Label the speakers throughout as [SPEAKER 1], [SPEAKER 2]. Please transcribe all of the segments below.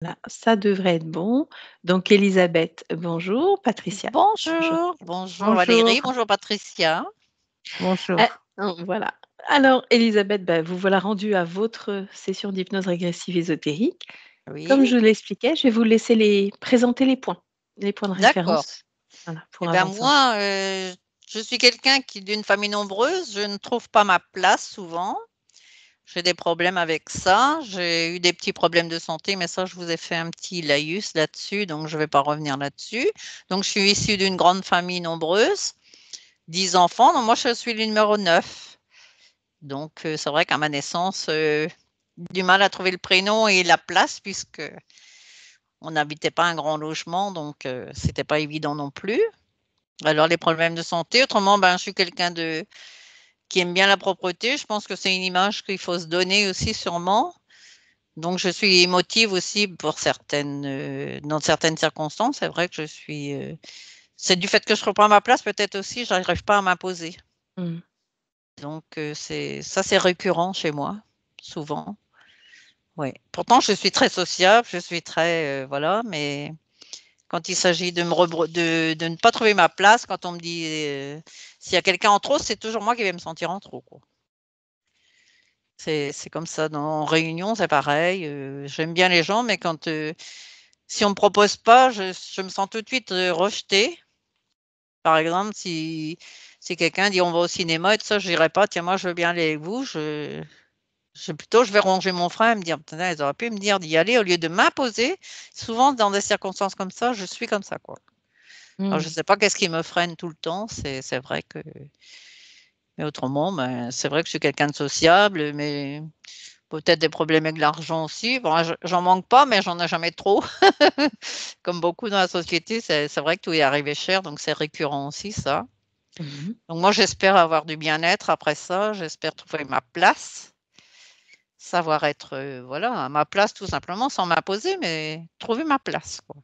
[SPEAKER 1] Là, ça devrait être bon. Donc Elisabeth, bonjour. Patricia, bonjour.
[SPEAKER 2] Bonjour, bonjour Valérie,
[SPEAKER 1] Bonjour.
[SPEAKER 2] bonjour Patricia.
[SPEAKER 1] Ah,
[SPEAKER 3] Bonjour.
[SPEAKER 1] voilà. Alors Elisabeth, vous voilà rendue à votre session d'hypnose régressive ésotérique.
[SPEAKER 2] Oui,
[SPEAKER 1] Comme je l'expliquais, je vais vous laisser présenter les points de
[SPEAKER 2] d'accord.
[SPEAKER 1] référence, voilà,
[SPEAKER 2] Eh
[SPEAKER 1] pour
[SPEAKER 2] bien
[SPEAKER 1] avancer ensemble.
[SPEAKER 2] moi, je suis quelqu'un qui d'une famille nombreuse, je ne trouve pas ma place souvent. J'ai des problèmes avec ça. J'ai eu des petits problèmes de santé, mais ça, je vous ai fait un petit laïus là-dessus, donc je ne vais pas revenir là-dessus. Donc, je suis issue d'une grande famille nombreuse, 10 enfants. Donc, moi, je suis le numéro 9. Donc, c'est vrai qu'à ma naissance, du mal à trouver le prénom et la place, puisque on n'habitait pas un grand logement, donc c'était pas évident non plus. Alors les problèmes de santé, autrement, je suis quelqu'un de qui aime bien la propreté. Je pense que c'est une image qu'il faut se donner aussi sûrement. Donc je suis émotive aussi pour certaines, dans certaines circonstances. C'est vrai que je suis. C'est du fait que je reprends ma place, peut-être aussi, je n'arrive pas à m'imposer.
[SPEAKER 1] Mm.
[SPEAKER 2] Donc c'est récurrent chez moi, souvent. Oui. Pourtant, je suis très sociable, je suis très voilà, mais quand il s'agit de ne pas trouver ma place, quand on me dit s'il y a quelqu'un en trop, c'est toujours moi qui vais me sentir en trop, quoi. C'est comme ça. En réunion, c'est pareil. J'aime bien les gens, mais si on me propose pas, je me sens tout de suite rejetée. Par exemple, si quelqu'un dit on va au cinéma et tout ça, je dirais pas, tiens, moi je veux bien aller avec vous. Je vais ronger mon frein et me dire, putain, ils auraient pu me dire d'y aller au lieu de m'imposer. Souvent, dans des circonstances comme ça, je suis comme ça, quoi. Alors, je ne
[SPEAKER 1] Mm.
[SPEAKER 2] sais pas qu'est-ce qui me freine tout le temps. C'est vrai que. Mais autrement, c'est vrai que je suis quelqu'un de sociable, mais peut-être des problèmes avec l'argent aussi. Bon, j'en manque pas, mais j'en ai jamais trop. Comme beaucoup dans la société, c'est vrai que tout est arrivé cher, donc c'est récurrent aussi, ça.
[SPEAKER 1] Mhm.
[SPEAKER 2] Donc, moi, j'espère avoir du bien-être après ça. J'espère trouver ma place, savoir être, voilà, à ma place tout simplement, sans m'imposer, mais trouver ma place, quoi.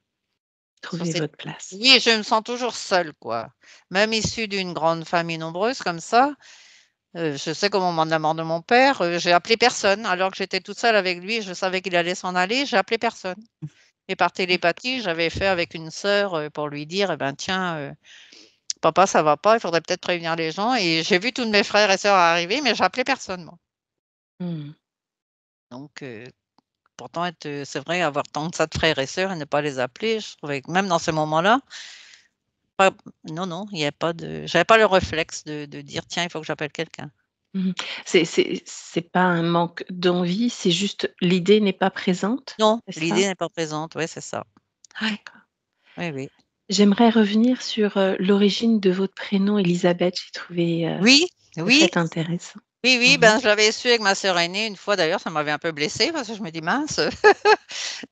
[SPEAKER 2] Sur
[SPEAKER 1] Trouvez
[SPEAKER 2] cette
[SPEAKER 1] votre place.
[SPEAKER 2] Oui, je me sens toujours seule, quoi. Même issue d'une grande famille nombreuse comme ça, je sais qu'au moment de la mort de mon père, j'ai appelé personne. Alors que j'étais toute seule avec lui, je savais qu'il allait s'en aller, j'ai appelé personne. Et par télépathie, j'avais fait avec une sœur, pour lui dire: «Eh ben, tiens, papa, ça va pas, il faudrait peut-être prévenir les gens» et j'ai vu tous mes frères et sœurs arriver, mais j'ai appelé personne, moi.
[SPEAKER 1] Mm.
[SPEAKER 2] Donc pourtant c'est vrai, avoir tant de ça de frères et sœurs et ne pas les appeler, je trouvais que même dans ces moments-là. Pas Non, non, il y a pas de j'avais pas le réflexe de dire: «Tiens, il faut que j'appelle quelqu'un».
[SPEAKER 1] Mhm. C'est pas un manque d'envie, c'est juste l'idée n'est pas présente,
[SPEAKER 2] Non,
[SPEAKER 1] c'est ça?
[SPEAKER 2] l'idée n'est pas présente, ouais, c'est ça. Ouais,
[SPEAKER 1] D'accord.
[SPEAKER 2] oui, oui.
[SPEAKER 1] J'aimerais revenir sur, l'origine de votre prénom Elisabeth. J'ai trouvé,
[SPEAKER 2] Oui,
[SPEAKER 1] le
[SPEAKER 2] oui,
[SPEAKER 1] fait intéressant.
[SPEAKER 2] oui, oui,
[SPEAKER 1] Mmh.
[SPEAKER 2] je l'avais su avec ma sœur aînée une fois d'ailleurs, ça m'avait un peu blessée parce que je me dis: «Mince,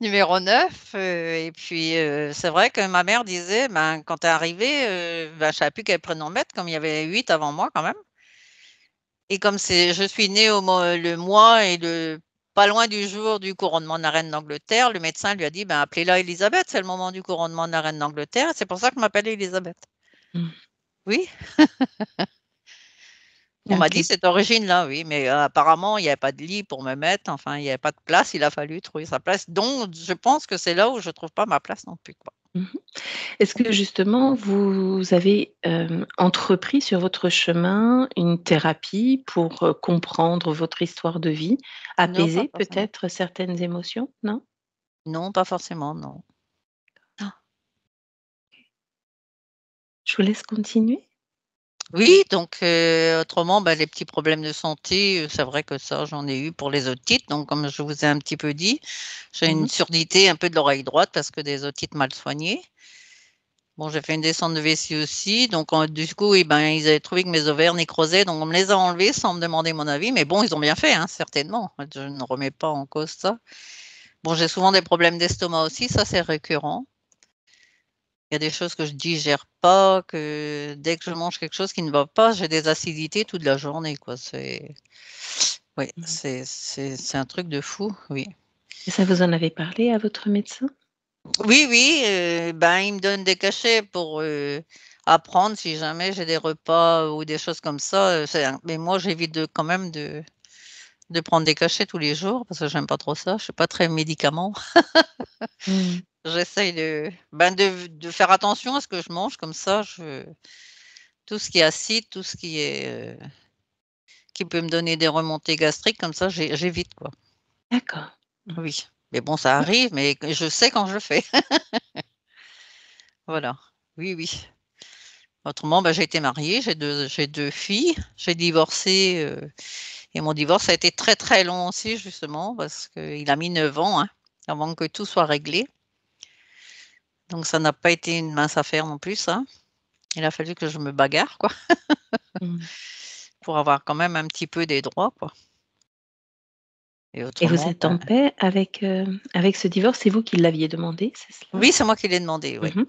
[SPEAKER 2] numéro 9 et puis, c'est vrai que ma mère disait: «Quand tu es arrivée, je savais plus quel prénom mettre comme il y avait 8 avant moi quand même et comme je suis née le mois et le pas loin du jour du couronnement de la reine d'Angleterre, le médecin lui a dit: appelez-la Élisabeth, c'est le moment du couronnement de la reine d'Angleterre et c'est pour ça que je m'appelle Élisabeth».
[SPEAKER 1] Mmh.
[SPEAKER 2] Oui, on m'a dit
[SPEAKER 1] OK.
[SPEAKER 2] cette origine-là, oui, mais apparemment, il y avait pas de lit pour me mettre, enfin, il y avait pas de place, il a fallu trouver sa place. Donc je pense que c'est là où je trouve pas ma place non plus, quoi.
[SPEAKER 1] Mmh. Est-ce que justement vous avez, entrepris sur votre chemin une thérapie pour, comprendre votre histoire de vie,
[SPEAKER 2] Non, pas
[SPEAKER 1] apaiser
[SPEAKER 2] forcément.
[SPEAKER 1] peut-être certaines émotions? Non?
[SPEAKER 2] Non, pas forcément, non.
[SPEAKER 1] Je vous laisse continuer.
[SPEAKER 2] Oui, donc autrement, les petits problèmes de santé, c'est vrai que ça, j'en ai eu pour les otites. Donc comme je vous ai un petit peu dit, j'ai
[SPEAKER 1] Mmh
[SPEAKER 2] une
[SPEAKER 1] mh.
[SPEAKER 2] surdité un peu de l'oreille droite parce que des otites mal soignées. Bon, j'ai fait une descente de vessie aussi, donc du coup, ils avaient trouvé que mes ovaires nécrosaient, donc on me les a enlevés sans me demander mon avis. Mais bon, ils ont bien fait, hein, certainement. Je ne remets pas en cause ça. Bon, j'ai souvent des problèmes d'estomac aussi, ça c'est récurrent. Il y a des choses que je digère pas, que dès que je mange quelque chose qui ne va pas, j'ai des acidités toute la journée, quoi. Oui,
[SPEAKER 1] Mmh.
[SPEAKER 2] c'est un truc de fou, oui.
[SPEAKER 1] Et ça vous en avez parlé à votre médecin?
[SPEAKER 2] Oui, oui, il me donne des cachets pour, à prendre si jamais j'ai des repas ou des choses comme ça, mais moi j'évite quand même de prendre des cachets tous les jours parce que j'aime pas trop ça. Je suis pas très médicament.
[SPEAKER 1] Mmh.
[SPEAKER 2] J'essaye de faire attention à ce que je mange comme ça. Tout ce qui est acide, tout ce qui est qui peut me donner des remontées gastriques, comme ça, j'évite quoi.
[SPEAKER 1] D'accord. Mmh.
[SPEAKER 2] Oui, mais bon, ça arrive, mais je sais quand je le fais. Voilà. Oui, oui. Autrement, bah, j'ai été mariée, j'ai 2 filles. J'ai divorcé, et mon divorce a été très, très long aussi justement parce qu'il a mis 9 ans, hein, avant que tout soit réglé. Donc ça n'a pas été une mince affaire non plus ça. Il a fallu que je me bagarre quoi,
[SPEAKER 1] Mmh.
[SPEAKER 2] pour avoir quand même un petit peu des droits quoi et
[SPEAKER 1] Et vous
[SPEAKER 2] autrement,
[SPEAKER 1] êtes
[SPEAKER 2] bah
[SPEAKER 1] en paix avec ce divorce? C'est vous qui l'aviez demandé, c'est cela?
[SPEAKER 2] oui, c'est moi qui l'ai demandé, oui.
[SPEAKER 1] Mmh.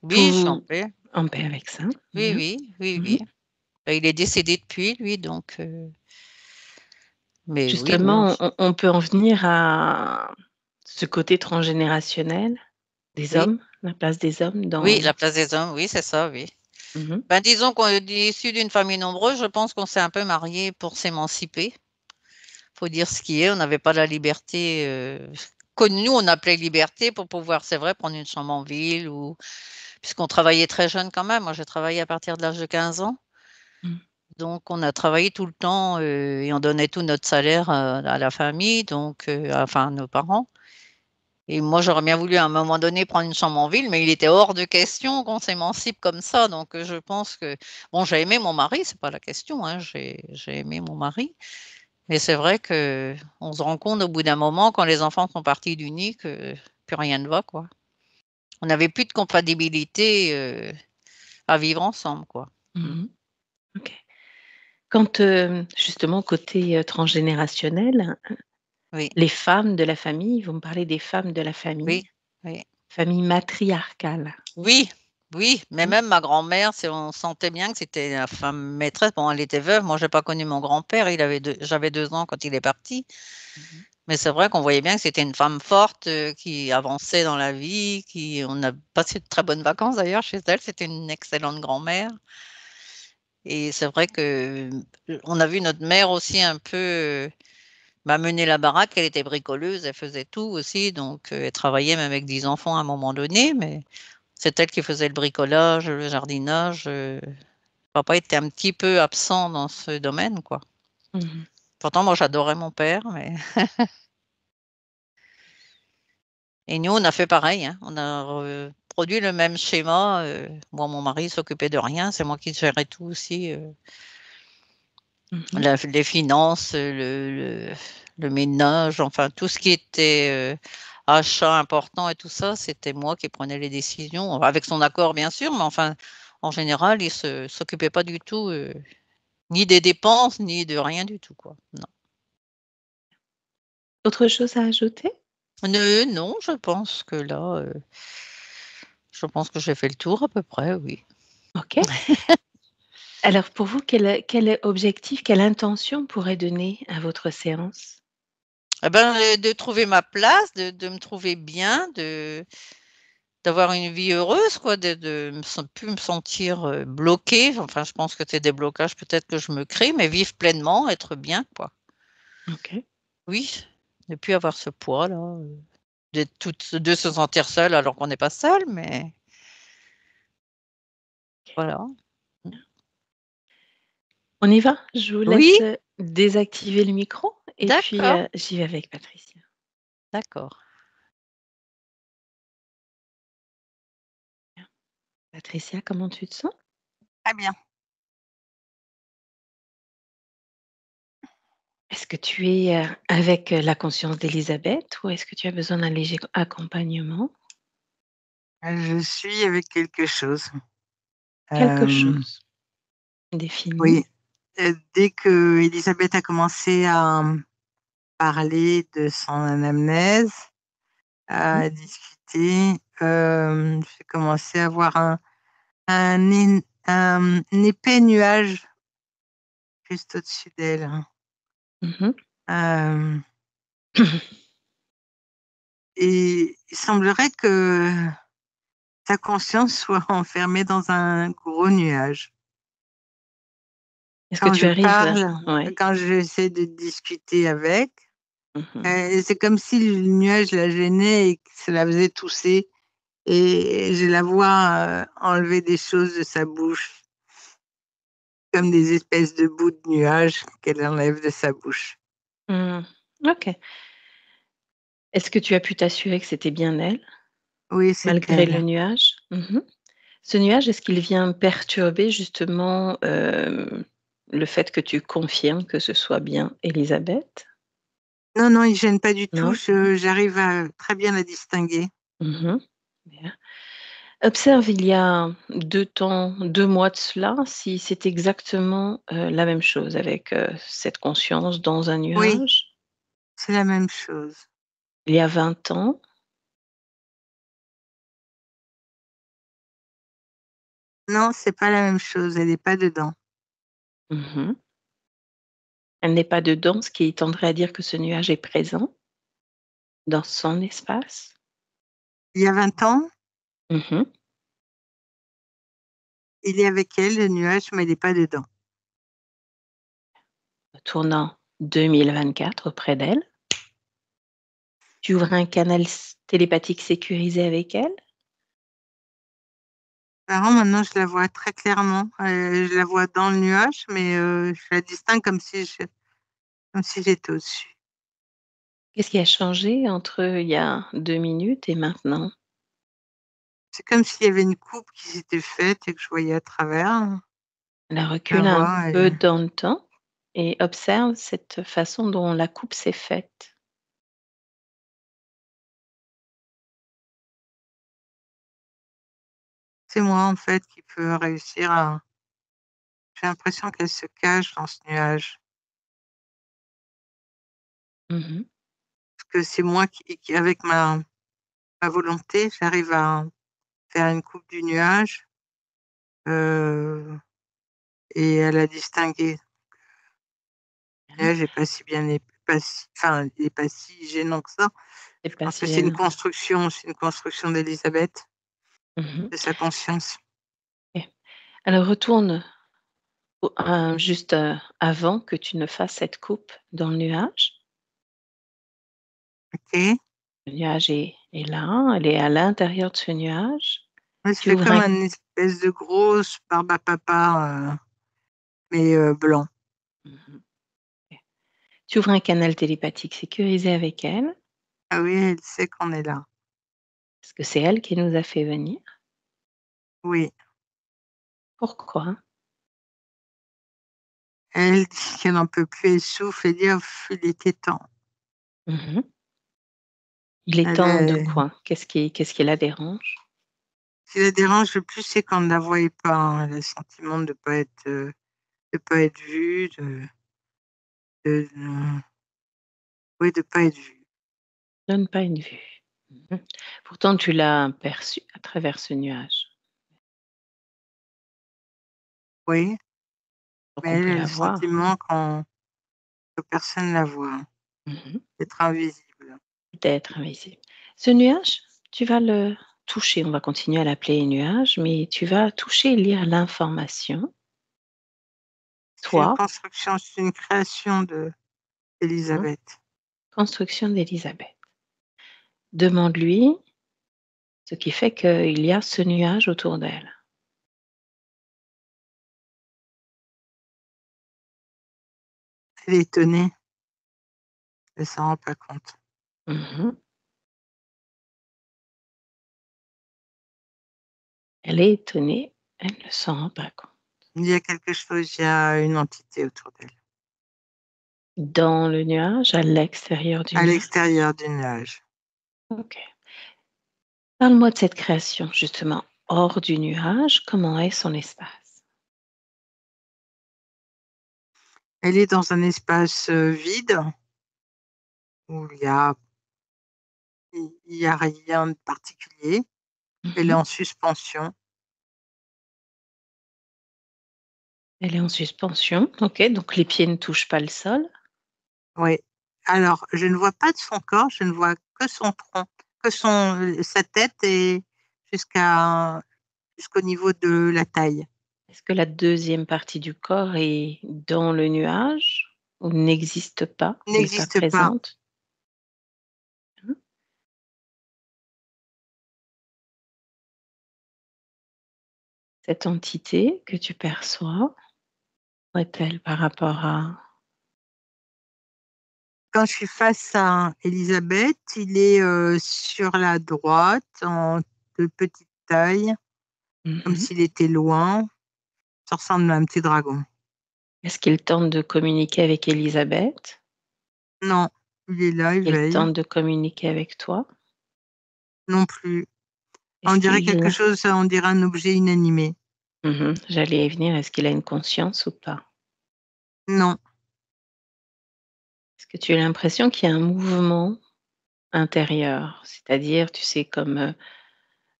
[SPEAKER 2] Oui, je suis en
[SPEAKER 1] Vous
[SPEAKER 2] paix.
[SPEAKER 1] en paix avec ça?
[SPEAKER 2] Oui,
[SPEAKER 1] Bien.
[SPEAKER 2] oui, oui,
[SPEAKER 1] Mmh.
[SPEAKER 2] oui. Bah, il est décédé depuis lui donc mais oui, oui,
[SPEAKER 1] Justement, on peut en venir à ce côté transgénérationnel des
[SPEAKER 2] oui,
[SPEAKER 1] hommes, la place des hommes
[SPEAKER 2] oui,
[SPEAKER 1] dans
[SPEAKER 2] la place des hommes, oui, c'est ça, oui.
[SPEAKER 1] mmh.
[SPEAKER 2] Ben, disons qu'on est issu d'une famille nombreuse, je pense qu'on s'est un peu mariés pour s'émanciper. Faut dire ce qui est, on n'avait pas la liberté, que nous on appelait liberté pour pouvoir, c'est vrai, prendre une chambre en ville ou puisqu'on travaillait très jeune quand même. Moi, j'ai travaillé à partir de l'âge de 15 ans.
[SPEAKER 1] Mmh.
[SPEAKER 2] Donc on a travaillé tout le temps, et on donnait tout notre salaire à la famille, donc enfin à nos parents. Et moi, j'aurais bien voulu à un moment donné prendre une chambre en ville, mais il était hors de question qu'on s'émancipe comme ça. Donc je pense que bon, j'ai aimé mon mari, c'est pas la question, hein, j'ai aimé mon mari. Mais c'est vrai qu'on se rend compte au bout d'un moment, quand les enfants sont partis du nid, que plus rien ne va, quoi. On n'avait plus de compatibilité, à vivre ensemble, quoi. Mmh.
[SPEAKER 1] Mmh. OK. Quand, justement côté, transgénérationnel,
[SPEAKER 2] Oui,
[SPEAKER 1] les femmes de la famille, vous me parlez des femmes de la
[SPEAKER 2] oui,
[SPEAKER 1] famille,
[SPEAKER 2] oui.
[SPEAKER 1] famille matriarcale.
[SPEAKER 2] Oui, oui, mais
[SPEAKER 1] Mmh.
[SPEAKER 2] même ma grand-mère, c'est on sentait bien que c'était la femme maîtresse. Bon, elle était veuve. Moi, j'ai pas connu mon grand-père, j'avais 2 ans quand il est parti.
[SPEAKER 1] Mmh.
[SPEAKER 2] Mais c'est vrai qu'on voyait bien que c'était une femme forte, qui avançait dans la vie, qui on a passé de très bonnes vacances d'ailleurs chez elle. C'était une excellente grand-mère et c'est vrai que, on a vu notre mère aussi un peu, mener la baraque. Elle était bricoleuse, elle faisait tout aussi, donc elle travaillait même avec 10 enfants à un moment donné, mais c'est elle qui faisait le bricolage, le jardinage. Papa était un petit peu absent dans ce domaine, quoi.
[SPEAKER 1] Mmh.
[SPEAKER 2] Pourtant, moi, j'adorais mon père, mais et nous, on a fait pareil, hein. On a reproduit le même schéma. Moi, mon mari s'occupait de rien, c'est moi qui gérais tout aussi,
[SPEAKER 1] Mmh.
[SPEAKER 2] les finances, le ménage, enfin tout ce qui était achat important et tout ça, c'était moi qui prenais les décisions, avec son accord bien sûr, mais enfin, en général, il s'occupait pas du tout, ni des dépenses, ni de rien du tout, quoi. Non.
[SPEAKER 1] Autre chose à ajouter?
[SPEAKER 2] Non, je pense que j'ai fait le tour à peu près, oui.
[SPEAKER 1] OK. Alors pour vous, quel objectif, quelle intention pourrait donner à votre séance?
[SPEAKER 2] Eh ben, de trouver ma place, de me trouver bien, d'avoir une vie heureuse quoi, de me sen plus me sentir, bloquée. Enfin, je pense que c'est des blocages peut-être que je me crée, mais vivre pleinement, être bien, quoi.
[SPEAKER 1] OK.
[SPEAKER 2] Oui, ne plus avoir ce poids-là, de se sentir seule alors qu'on n'est pas seul, mais voilà. Mmh.
[SPEAKER 1] On y va? Je vous
[SPEAKER 2] Oui,
[SPEAKER 1] laisse, désactiver le micro et puis,
[SPEAKER 2] d'accord,
[SPEAKER 1] j'y vais avec Patricia.
[SPEAKER 2] d'accord.
[SPEAKER 1] Patricia, comment tu te sens?
[SPEAKER 2] Très bien.
[SPEAKER 1] Est-ce que tu es, avec, la conscience d'Élisabeth ou est-ce que tu as besoin d'un léger accompagnement?
[SPEAKER 3] Je suis avec quelque chose.
[SPEAKER 1] Quelque
[SPEAKER 3] Hem,
[SPEAKER 1] chose. Définis.
[SPEAKER 3] oui, dès qu'Élisabeth a commencé à, parler de son anamnèse,
[SPEAKER 1] Mmh.
[SPEAKER 3] à discuter, j'ai commencé à voir un épais nuage juste au-dessus d'elle, hein.
[SPEAKER 1] Mmh mh.
[SPEAKER 3] Hem et il semblerait que sa conscience soit enfermée dans un gros nuage.
[SPEAKER 1] Est-ce que
[SPEAKER 3] Quand
[SPEAKER 1] tu
[SPEAKER 3] je
[SPEAKER 1] arrives
[SPEAKER 3] parle,
[SPEAKER 1] ouais.
[SPEAKER 3] quand j'essaie de discuter avec,
[SPEAKER 1] Mmh.
[SPEAKER 3] c'est comme si le nuage la gênait et que ça la faisait tousser et je la vois, enlever des choses de sa bouche, comme des espèces de bouts de nuages qu'elle enlève de sa bouche.
[SPEAKER 1] Mmh. OK. Est-ce que tu as pu t'assurer que c'était bien elle,
[SPEAKER 3] Oui, c'est
[SPEAKER 1] malgré le
[SPEAKER 3] elle.
[SPEAKER 1] nuage? Mmh. Ce nuage, est-ce qu'il vient perturber justement, le fait que tu confirmes que ce soit bien Élisabeth?
[SPEAKER 3] Non, non, il gêne pas du tout,
[SPEAKER 1] Non?
[SPEAKER 3] j'arrive à très bien la distinguer.
[SPEAKER 1] Mmh. Bien. Observe il y a 2 mois de cela, si c'est exactement, la même chose avec, cette conscience dans un
[SPEAKER 3] Oui,
[SPEAKER 1] nuage.
[SPEAKER 3] c'est la même chose.
[SPEAKER 1] Il y a 20 ans.
[SPEAKER 3] Non, c'est pas la même chose, elle est pas dedans.
[SPEAKER 1] Mmh. Elle n'est pas dedans, ce qui tendrait à dire que ce nuage est présent dans son espace.
[SPEAKER 3] Il y a 20 ans,
[SPEAKER 1] Mmh.
[SPEAKER 3] il est avec elle, le nuage, mais il est pas dedans.
[SPEAKER 1] Tournant 2024 auprès d'elle. Tu ouvres un canal télépathique sécurisé avec elle.
[SPEAKER 3] Par contre, maintenant, je la vois très clairement, je la vois dans le nuage, mais je la distingue comme si j'étais au-dessus.
[SPEAKER 1] Qu'est-ce qui a changé entre il y a 2 minutes et maintenant?
[SPEAKER 3] C'est comme s'il y avait une coupe qui s'était faite et que je voyais à travers.
[SPEAKER 1] Elle
[SPEAKER 3] Je la
[SPEAKER 1] recule un
[SPEAKER 3] vois
[SPEAKER 1] peu
[SPEAKER 3] et
[SPEAKER 1] dans le temps et observe cette façon dont la coupe s'est faite.
[SPEAKER 3] c'est moi, en fait, qui peux réussir à j'ai l'impression qu'elle se cache dans ce nuage.
[SPEAKER 1] Mmh.
[SPEAKER 3] Parce que c'est moi qui avec ma volonté, j'arrive à faire une coupe du nuage, heu et à la distinguer. Le
[SPEAKER 1] Bien,
[SPEAKER 3] nuage est pas si bien é pas si enfin, il est pas si gênant que ça.
[SPEAKER 1] c'est
[SPEAKER 3] Je
[SPEAKER 1] pas
[SPEAKER 3] pense que
[SPEAKER 1] si gênant.
[SPEAKER 3] c'est une construction d'Élisabeth,
[SPEAKER 1] Mmh.
[SPEAKER 3] de sa conscience.
[SPEAKER 1] OK. Alors retourne juste, avant que tu ne fasses cette coupe dans le nuage.
[SPEAKER 3] OK.
[SPEAKER 1] Le nuage est là, elle est à l'intérieur de ce nuage.
[SPEAKER 3] Ouais, ça
[SPEAKER 1] Tu
[SPEAKER 3] fait
[SPEAKER 1] ouvres
[SPEAKER 3] comme
[SPEAKER 1] un
[SPEAKER 3] un espèce de grosse barbe à papa, mais blanc.
[SPEAKER 1] Mmh. OK. Tu ouvres un canal télépathique sécurisé avec elle,
[SPEAKER 3] Ah oui, elle sait qu'on est là.
[SPEAKER 1] parce que c'est elle qui nous a fait venir.
[SPEAKER 3] Oui.
[SPEAKER 1] Pourquoi?
[SPEAKER 3] Elle dit qu'elle n'en peut plus, elle souffle et dit: «Ouf, il était temps».
[SPEAKER 1] Mmh. Il est
[SPEAKER 3] Elle
[SPEAKER 1] temps de
[SPEAKER 3] est
[SPEAKER 1] quoi? Qu'est-ce qui la dérange?
[SPEAKER 3] Ce qui la dérange le plus, c'est qu'on ne la voyait pas, hein. Elle a le sentiment de pas être vue, de oui, de pas être vue.
[SPEAKER 1] Donne pas une vue. Mmh. Pourtant tu l'as perçue à travers ce nuage,
[SPEAKER 3] Oui,
[SPEAKER 1] donc
[SPEAKER 3] mais
[SPEAKER 1] on
[SPEAKER 3] elle
[SPEAKER 1] peut
[SPEAKER 3] a
[SPEAKER 1] la
[SPEAKER 3] le
[SPEAKER 1] voir.
[SPEAKER 3] sentiment que personne la voit,
[SPEAKER 1] Mmh.
[SPEAKER 3] d'être invisible.
[SPEAKER 1] D'être invisible. Ce nuage, tu vas le toucher, on va continuer à l'appeler nuage, mais tu vas toucher et lire l'information.
[SPEAKER 3] C'est une
[SPEAKER 1] Toi,
[SPEAKER 3] construction, c'est une création
[SPEAKER 1] hein,
[SPEAKER 3] d'Élisabeth.
[SPEAKER 1] construction d'Élisabeth. Demande-lui ce qui fait qu'il y a ce nuage autour d'elle.
[SPEAKER 3] Elle est étonnée, elle s'en rend pas compte.
[SPEAKER 1] Mmh. Elle est étonnée, elle ne s'en rend pas compte.
[SPEAKER 3] Il y a quelque chose, il y a une entité autour d'elle,
[SPEAKER 1] Dans le nuage, à l'extérieur du
[SPEAKER 3] à
[SPEAKER 1] nuage?
[SPEAKER 3] l'extérieur du nuage.
[SPEAKER 1] OK. Parle-moi de cette création, justement, hors du nuage, comment est son espace?
[SPEAKER 3] Elle est dans un espace, vide où il y a rien de particulier. Elle est
[SPEAKER 1] Mmh.
[SPEAKER 3] en suspension.
[SPEAKER 1] Elle est en suspension, OK, donc les pieds ne touchent pas le sol.
[SPEAKER 3] Oui. Alors, je ne vois pas de son corps, je ne vois que son tronc, que sa tête et jusqu'au niveau de la taille.
[SPEAKER 1] Est-ce que la deuxième partie du corps est dans le nuage ou n'existe pas, n'est pas
[SPEAKER 3] N'existe pas.
[SPEAKER 1] présente? Mmh. Cette entité que tu perçois, où est-elle par rapport à
[SPEAKER 3] Quand je suis face à Élisabeth, il est, sur la droite, de petite taille, comme
[SPEAKER 1] mmh
[SPEAKER 3] s'il était loin. Ça ressemble à un petit dragon.
[SPEAKER 1] Est-ce qu'il tente de communiquer avec Élisabeth?
[SPEAKER 3] Non, il est là, il
[SPEAKER 1] Il
[SPEAKER 3] veille.
[SPEAKER 1] tente de communiquer avec toi?
[SPEAKER 3] Non plus. On
[SPEAKER 1] Est-ce
[SPEAKER 3] dirait quelque
[SPEAKER 1] qu'il
[SPEAKER 3] chose, on dirait un objet inanimé.
[SPEAKER 1] J'allais y venir, est-ce qu'il a une conscience ou pas?
[SPEAKER 3] Non,
[SPEAKER 1] Est-ce que tu as l'impression qu'il y a un mouvement intérieur? C'est-à-dire, tu sais, comme,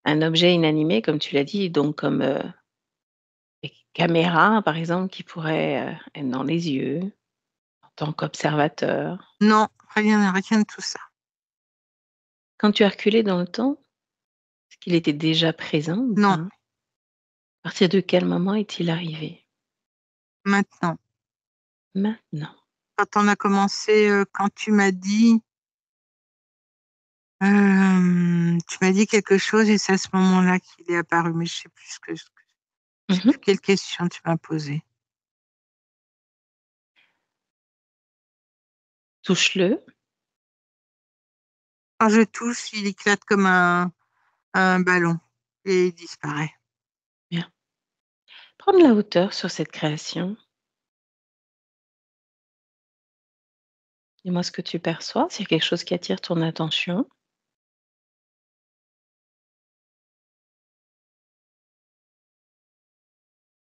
[SPEAKER 1] un objet inanimé, comme tu l'as dit, donc comme, des caméras, par exemple, qui pourraient, être dans les yeux, en tant qu'observateur.
[SPEAKER 3] non, rien de tout ça.
[SPEAKER 1] Quand tu as reculé dans le temps, est-ce qu'il était déjà présent ou
[SPEAKER 3] Non,
[SPEAKER 1] pas? À partir de quel moment est-il arrivé?
[SPEAKER 3] maintenant.
[SPEAKER 1] Maintenant.
[SPEAKER 3] Quand on a commencé, quand tu m'as dit quelque chose et c'est à ce moment-là qu'il est apparu, mais je sais
[SPEAKER 1] Mmh.
[SPEAKER 3] plus quelle question tu m'as posée.
[SPEAKER 1] Touche-le.
[SPEAKER 3] Quand je touche, il éclate comme un ballon et il disparaît.
[SPEAKER 1] Bien. Prends de la hauteur sur cette création. Dis-moi ce que tu perçois, s'il y a quelque chose qui attire ton attention.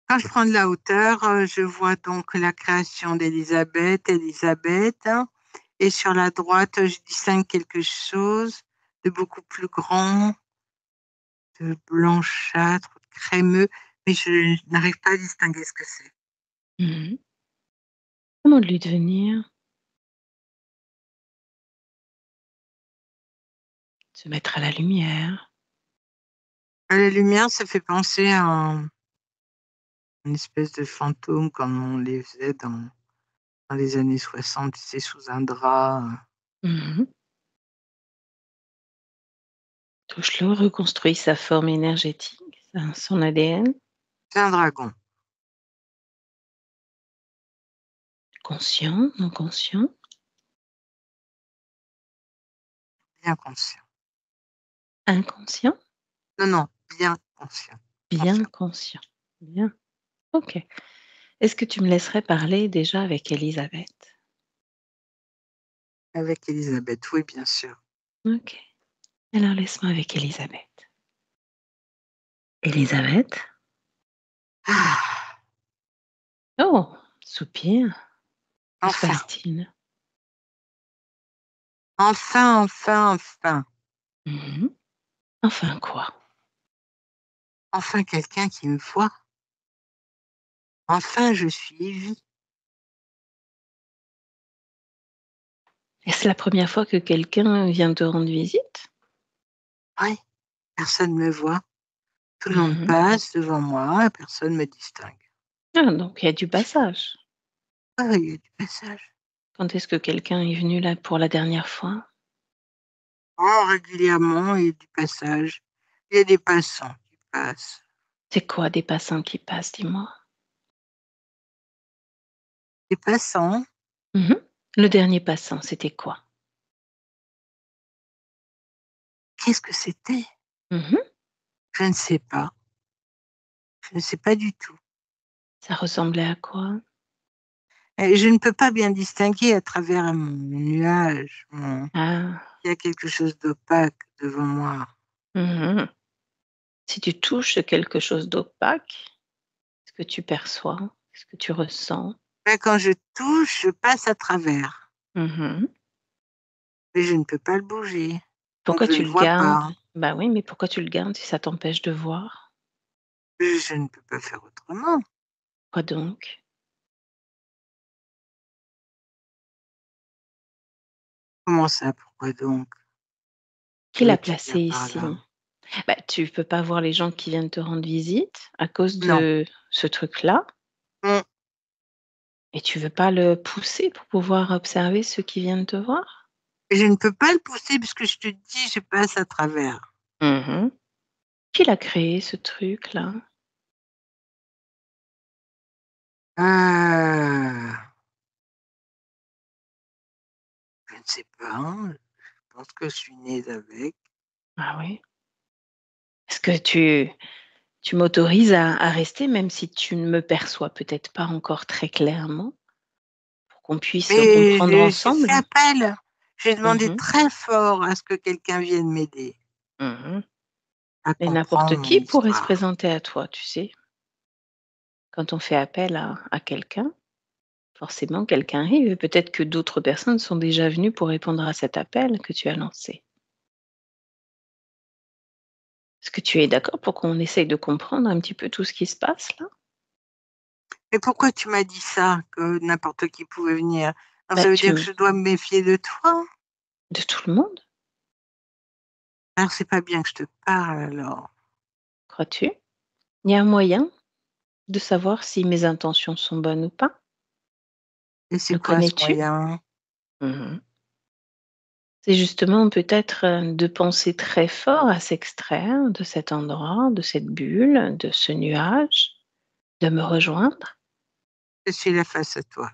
[SPEAKER 3] Quand je prends de la hauteur, je vois donc la création Élisabeth, hein, et sur la droite, je distingue quelque chose de beaucoup plus grand, de blanchâtre, de crémeux, mais je n'arrive pas à distinguer ce que c'est.
[SPEAKER 1] Mmh. Demande lui de venir, se mettre à la lumière.
[SPEAKER 3] À la lumière, ça fait penser à une espèce de fantôme comme on les faisait dans les années 60, tu sais, sous un drap.
[SPEAKER 1] Mmh. Touche-le, reconstruis sa forme énergétique, son ADN,
[SPEAKER 3] C'est un dragon,
[SPEAKER 1] conscient, non conscient,
[SPEAKER 3] bien conscient.
[SPEAKER 1] inconscient,
[SPEAKER 3] Non, non, bien conscient.
[SPEAKER 1] bien
[SPEAKER 3] Conscient.
[SPEAKER 1] conscient. Bien, OK. Est-ce que tu me laisserais parler déjà avec Élisabeth?
[SPEAKER 3] Avec Élisabeth, oui, bien sûr.
[SPEAKER 1] OK. Alors laisse-moi avec Élisabeth. Élisabeth?
[SPEAKER 3] Ah,
[SPEAKER 1] Oh! Soupir. Que se
[SPEAKER 3] enfin,
[SPEAKER 1] passe-t-il?
[SPEAKER 3] enfin.
[SPEAKER 1] Mmh. Enfin quoi?
[SPEAKER 3] Enfin quelqu'un qui me voit. Enfin, je suis vue.
[SPEAKER 1] Est-ce la première fois que quelqu'un vient te rendre visite?
[SPEAKER 3] Oui, personne ne me voit. Tout le monde
[SPEAKER 1] Mmh.
[SPEAKER 3] passe devant moi et personne ne me distingue.
[SPEAKER 1] Ah donc il y a du passage.
[SPEAKER 3] Ah, il y a du passage.
[SPEAKER 1] Quand est-ce que quelqu'un est venu là pour la dernière fois?
[SPEAKER 3] Oh, régulièrement, il y a du passage. Il y a des passants qui passent.
[SPEAKER 1] C'est quoi des passants qui passent, dis-moi?
[SPEAKER 3] Des passants,
[SPEAKER 1] Mmh. Le dernier passant, c'était quoi?
[SPEAKER 3] qu'est-ce que c'était?
[SPEAKER 1] Mmh.
[SPEAKER 3] Je ne sais pas. Je ne sais pas du tout.
[SPEAKER 1] Ça ressemblait à quoi?
[SPEAKER 3] Et je ne peux pas bien distinguer à travers mon nuage.
[SPEAKER 1] Ah.
[SPEAKER 3] Il y a quelque chose d'opaque devant moi.
[SPEAKER 1] Mmh. Si tu touches quelque chose d'opaque, est-ce que tu perçois? Est-ce que tu ressens?
[SPEAKER 3] Mais quand je touche, je passe à travers.
[SPEAKER 1] Mmh.
[SPEAKER 3] Mais je ne peux pas le bouger. Donc
[SPEAKER 1] Pourquoi
[SPEAKER 3] je
[SPEAKER 1] tu
[SPEAKER 3] ne
[SPEAKER 1] le
[SPEAKER 3] vois
[SPEAKER 1] gardes?
[SPEAKER 3] pas.
[SPEAKER 1] Bah oui, mais pourquoi tu le gardes si ça t'empêche de voir?
[SPEAKER 3] Je ne peux pas faire autrement.
[SPEAKER 1] Quoi donc?
[SPEAKER 3] Comment ça, pourquoi donc?
[SPEAKER 1] Qui
[SPEAKER 3] Que
[SPEAKER 1] l'a
[SPEAKER 3] veux-tu dire
[SPEAKER 1] placé
[SPEAKER 3] par
[SPEAKER 1] ici?
[SPEAKER 3] là?
[SPEAKER 1] Bah, tu peux pas voir les gens qui viennent te rendre visite à cause
[SPEAKER 3] Non,
[SPEAKER 1] de ce truc-là
[SPEAKER 3] Mmh.
[SPEAKER 1] et tu veux pas le pousser pour pouvoir observer ceux qui viennent te voir?
[SPEAKER 3] Je ne peux pas le pousser puisque je te dis, je passe à travers.
[SPEAKER 1] Mmh. Qui l'a créé ce truc-là?
[SPEAKER 3] Ah, je ne sais pas, hein, je pense que je suis née avec.
[SPEAKER 1] Ah oui? Est-ce que tu m'autorises à rester même si tu ne me perçois peut-être pas encore très clairement, pour qu'on puisse
[SPEAKER 3] Mais
[SPEAKER 1] comprendre
[SPEAKER 3] j'ai fait
[SPEAKER 1] ensemble?
[SPEAKER 3] appel. J'ai demandé
[SPEAKER 1] Mmh.
[SPEAKER 3] très fort à ce que quelqu'un vienne m'aider
[SPEAKER 1] Mmh.
[SPEAKER 3] à
[SPEAKER 1] Mais
[SPEAKER 3] comprendre
[SPEAKER 1] n'importe
[SPEAKER 3] mon
[SPEAKER 1] qui pourrait se
[SPEAKER 3] histoire.
[SPEAKER 1] présenter à toi, tu sais? Quand on fait appel à quelqu'un, forcément quelqu'un arrive et peut-être que d'autres personnes sont déjà venues pour répondre à cet appel que tu as lancé. Est-ce que tu es d'accord pour qu'on essaye de comprendre un petit peu tout ce qui se passe là?
[SPEAKER 3] Mais pourquoi tu m'as dit ça, que n'importe qui pouvait venir? Alors
[SPEAKER 1] Bah,
[SPEAKER 3] ça veut dire que je dois me méfier de toi?
[SPEAKER 1] de tout le monde,
[SPEAKER 3] Alors c'est pas bien que je te parle alors.
[SPEAKER 1] crois-tu? Il y a un moyen de savoir si mes intentions sont bonnes ou pas?
[SPEAKER 3] Et c'est
[SPEAKER 1] Le
[SPEAKER 3] quoi ce
[SPEAKER 1] connais-tu?
[SPEAKER 3] moyen?
[SPEAKER 1] Mmh. C'est justement peut-être, de penser très fort à s'extraire de cet endroit, de cette bulle, de ce nuage, de me rejoindre,
[SPEAKER 3] Je suis là face à toi.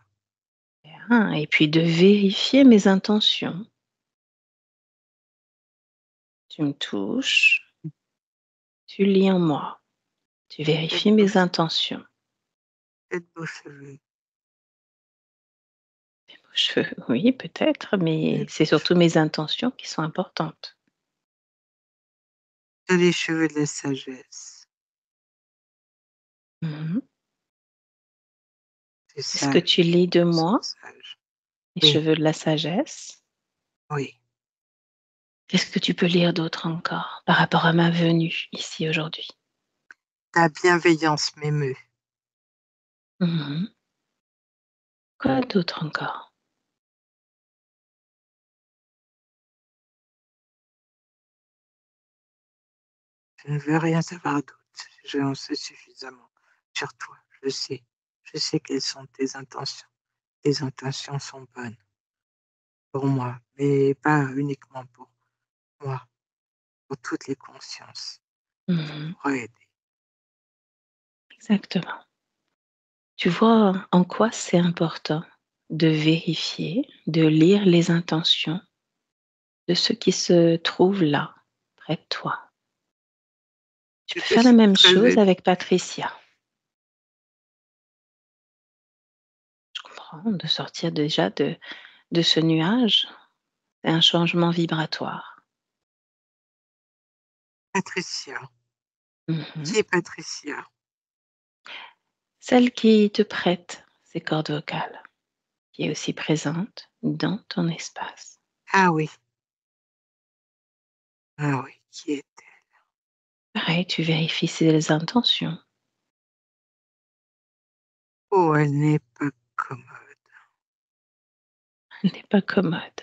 [SPEAKER 1] hein, et puis de vérifier mes intentions. Tu me touches, tu lis en moi, tu
[SPEAKER 3] Tes
[SPEAKER 1] vérifies mes intentions.
[SPEAKER 3] beaux cheveux,
[SPEAKER 1] Je oui, peut-être, mais
[SPEAKER 3] tes
[SPEAKER 1] c'est
[SPEAKER 3] beaux
[SPEAKER 1] surtout
[SPEAKER 3] cheveux.
[SPEAKER 1] mes intentions qui sont importantes.
[SPEAKER 3] Tu les cheveux de la sagesse.
[SPEAKER 1] Mmh.
[SPEAKER 3] Tu es
[SPEAKER 1] Qu'est-ce que tu
[SPEAKER 3] sage,
[SPEAKER 1] lis de
[SPEAKER 3] tu
[SPEAKER 1] moi?
[SPEAKER 3] sens sage.
[SPEAKER 1] Les
[SPEAKER 3] Oui,
[SPEAKER 1] cheveux de la sagesse.
[SPEAKER 3] oui.
[SPEAKER 1] Qu'est-ce que tu peux lire d'autre encore par rapport à ma venue ici aujourd'hui?
[SPEAKER 3] Ta bienveillance m'émeut.
[SPEAKER 1] Mmh. Quoi d'autre encore?
[SPEAKER 3] Je ne veux rien savoir d'autre. J'en sais suffisamment sur toi. Je sais. Je sais quelles sont tes intentions. Tes intentions sont bonnes pour moi, mais pas uniquement pour moi, pour toutes les consciences. Ça
[SPEAKER 1] Mmh.
[SPEAKER 3] pourrait aider.
[SPEAKER 1] Exactement. Tu vois en quoi c'est important de vérifier, de lire les intentions de ceux qui se trouvent là, près de toi. Tu peux
[SPEAKER 3] Je
[SPEAKER 1] faire la
[SPEAKER 3] suis
[SPEAKER 1] même
[SPEAKER 3] très
[SPEAKER 1] chose
[SPEAKER 3] émue.
[SPEAKER 1] avec Patricia. Je comprends, de sortir déjà de ce nuage, c'est un changement vibratoire.
[SPEAKER 3] Patricia.
[SPEAKER 1] Mmh.
[SPEAKER 3] Qui est Patricia?
[SPEAKER 1] Celle qui te prête ses cordes vocales, qui est aussi présente dans ton espace.
[SPEAKER 3] Ah oui, ah oui, qui est-elle?
[SPEAKER 1] Pareil, tu vérifies ses intentions.
[SPEAKER 3] Oh, elle n'est pas commode.
[SPEAKER 1] Elle n'est pas commode.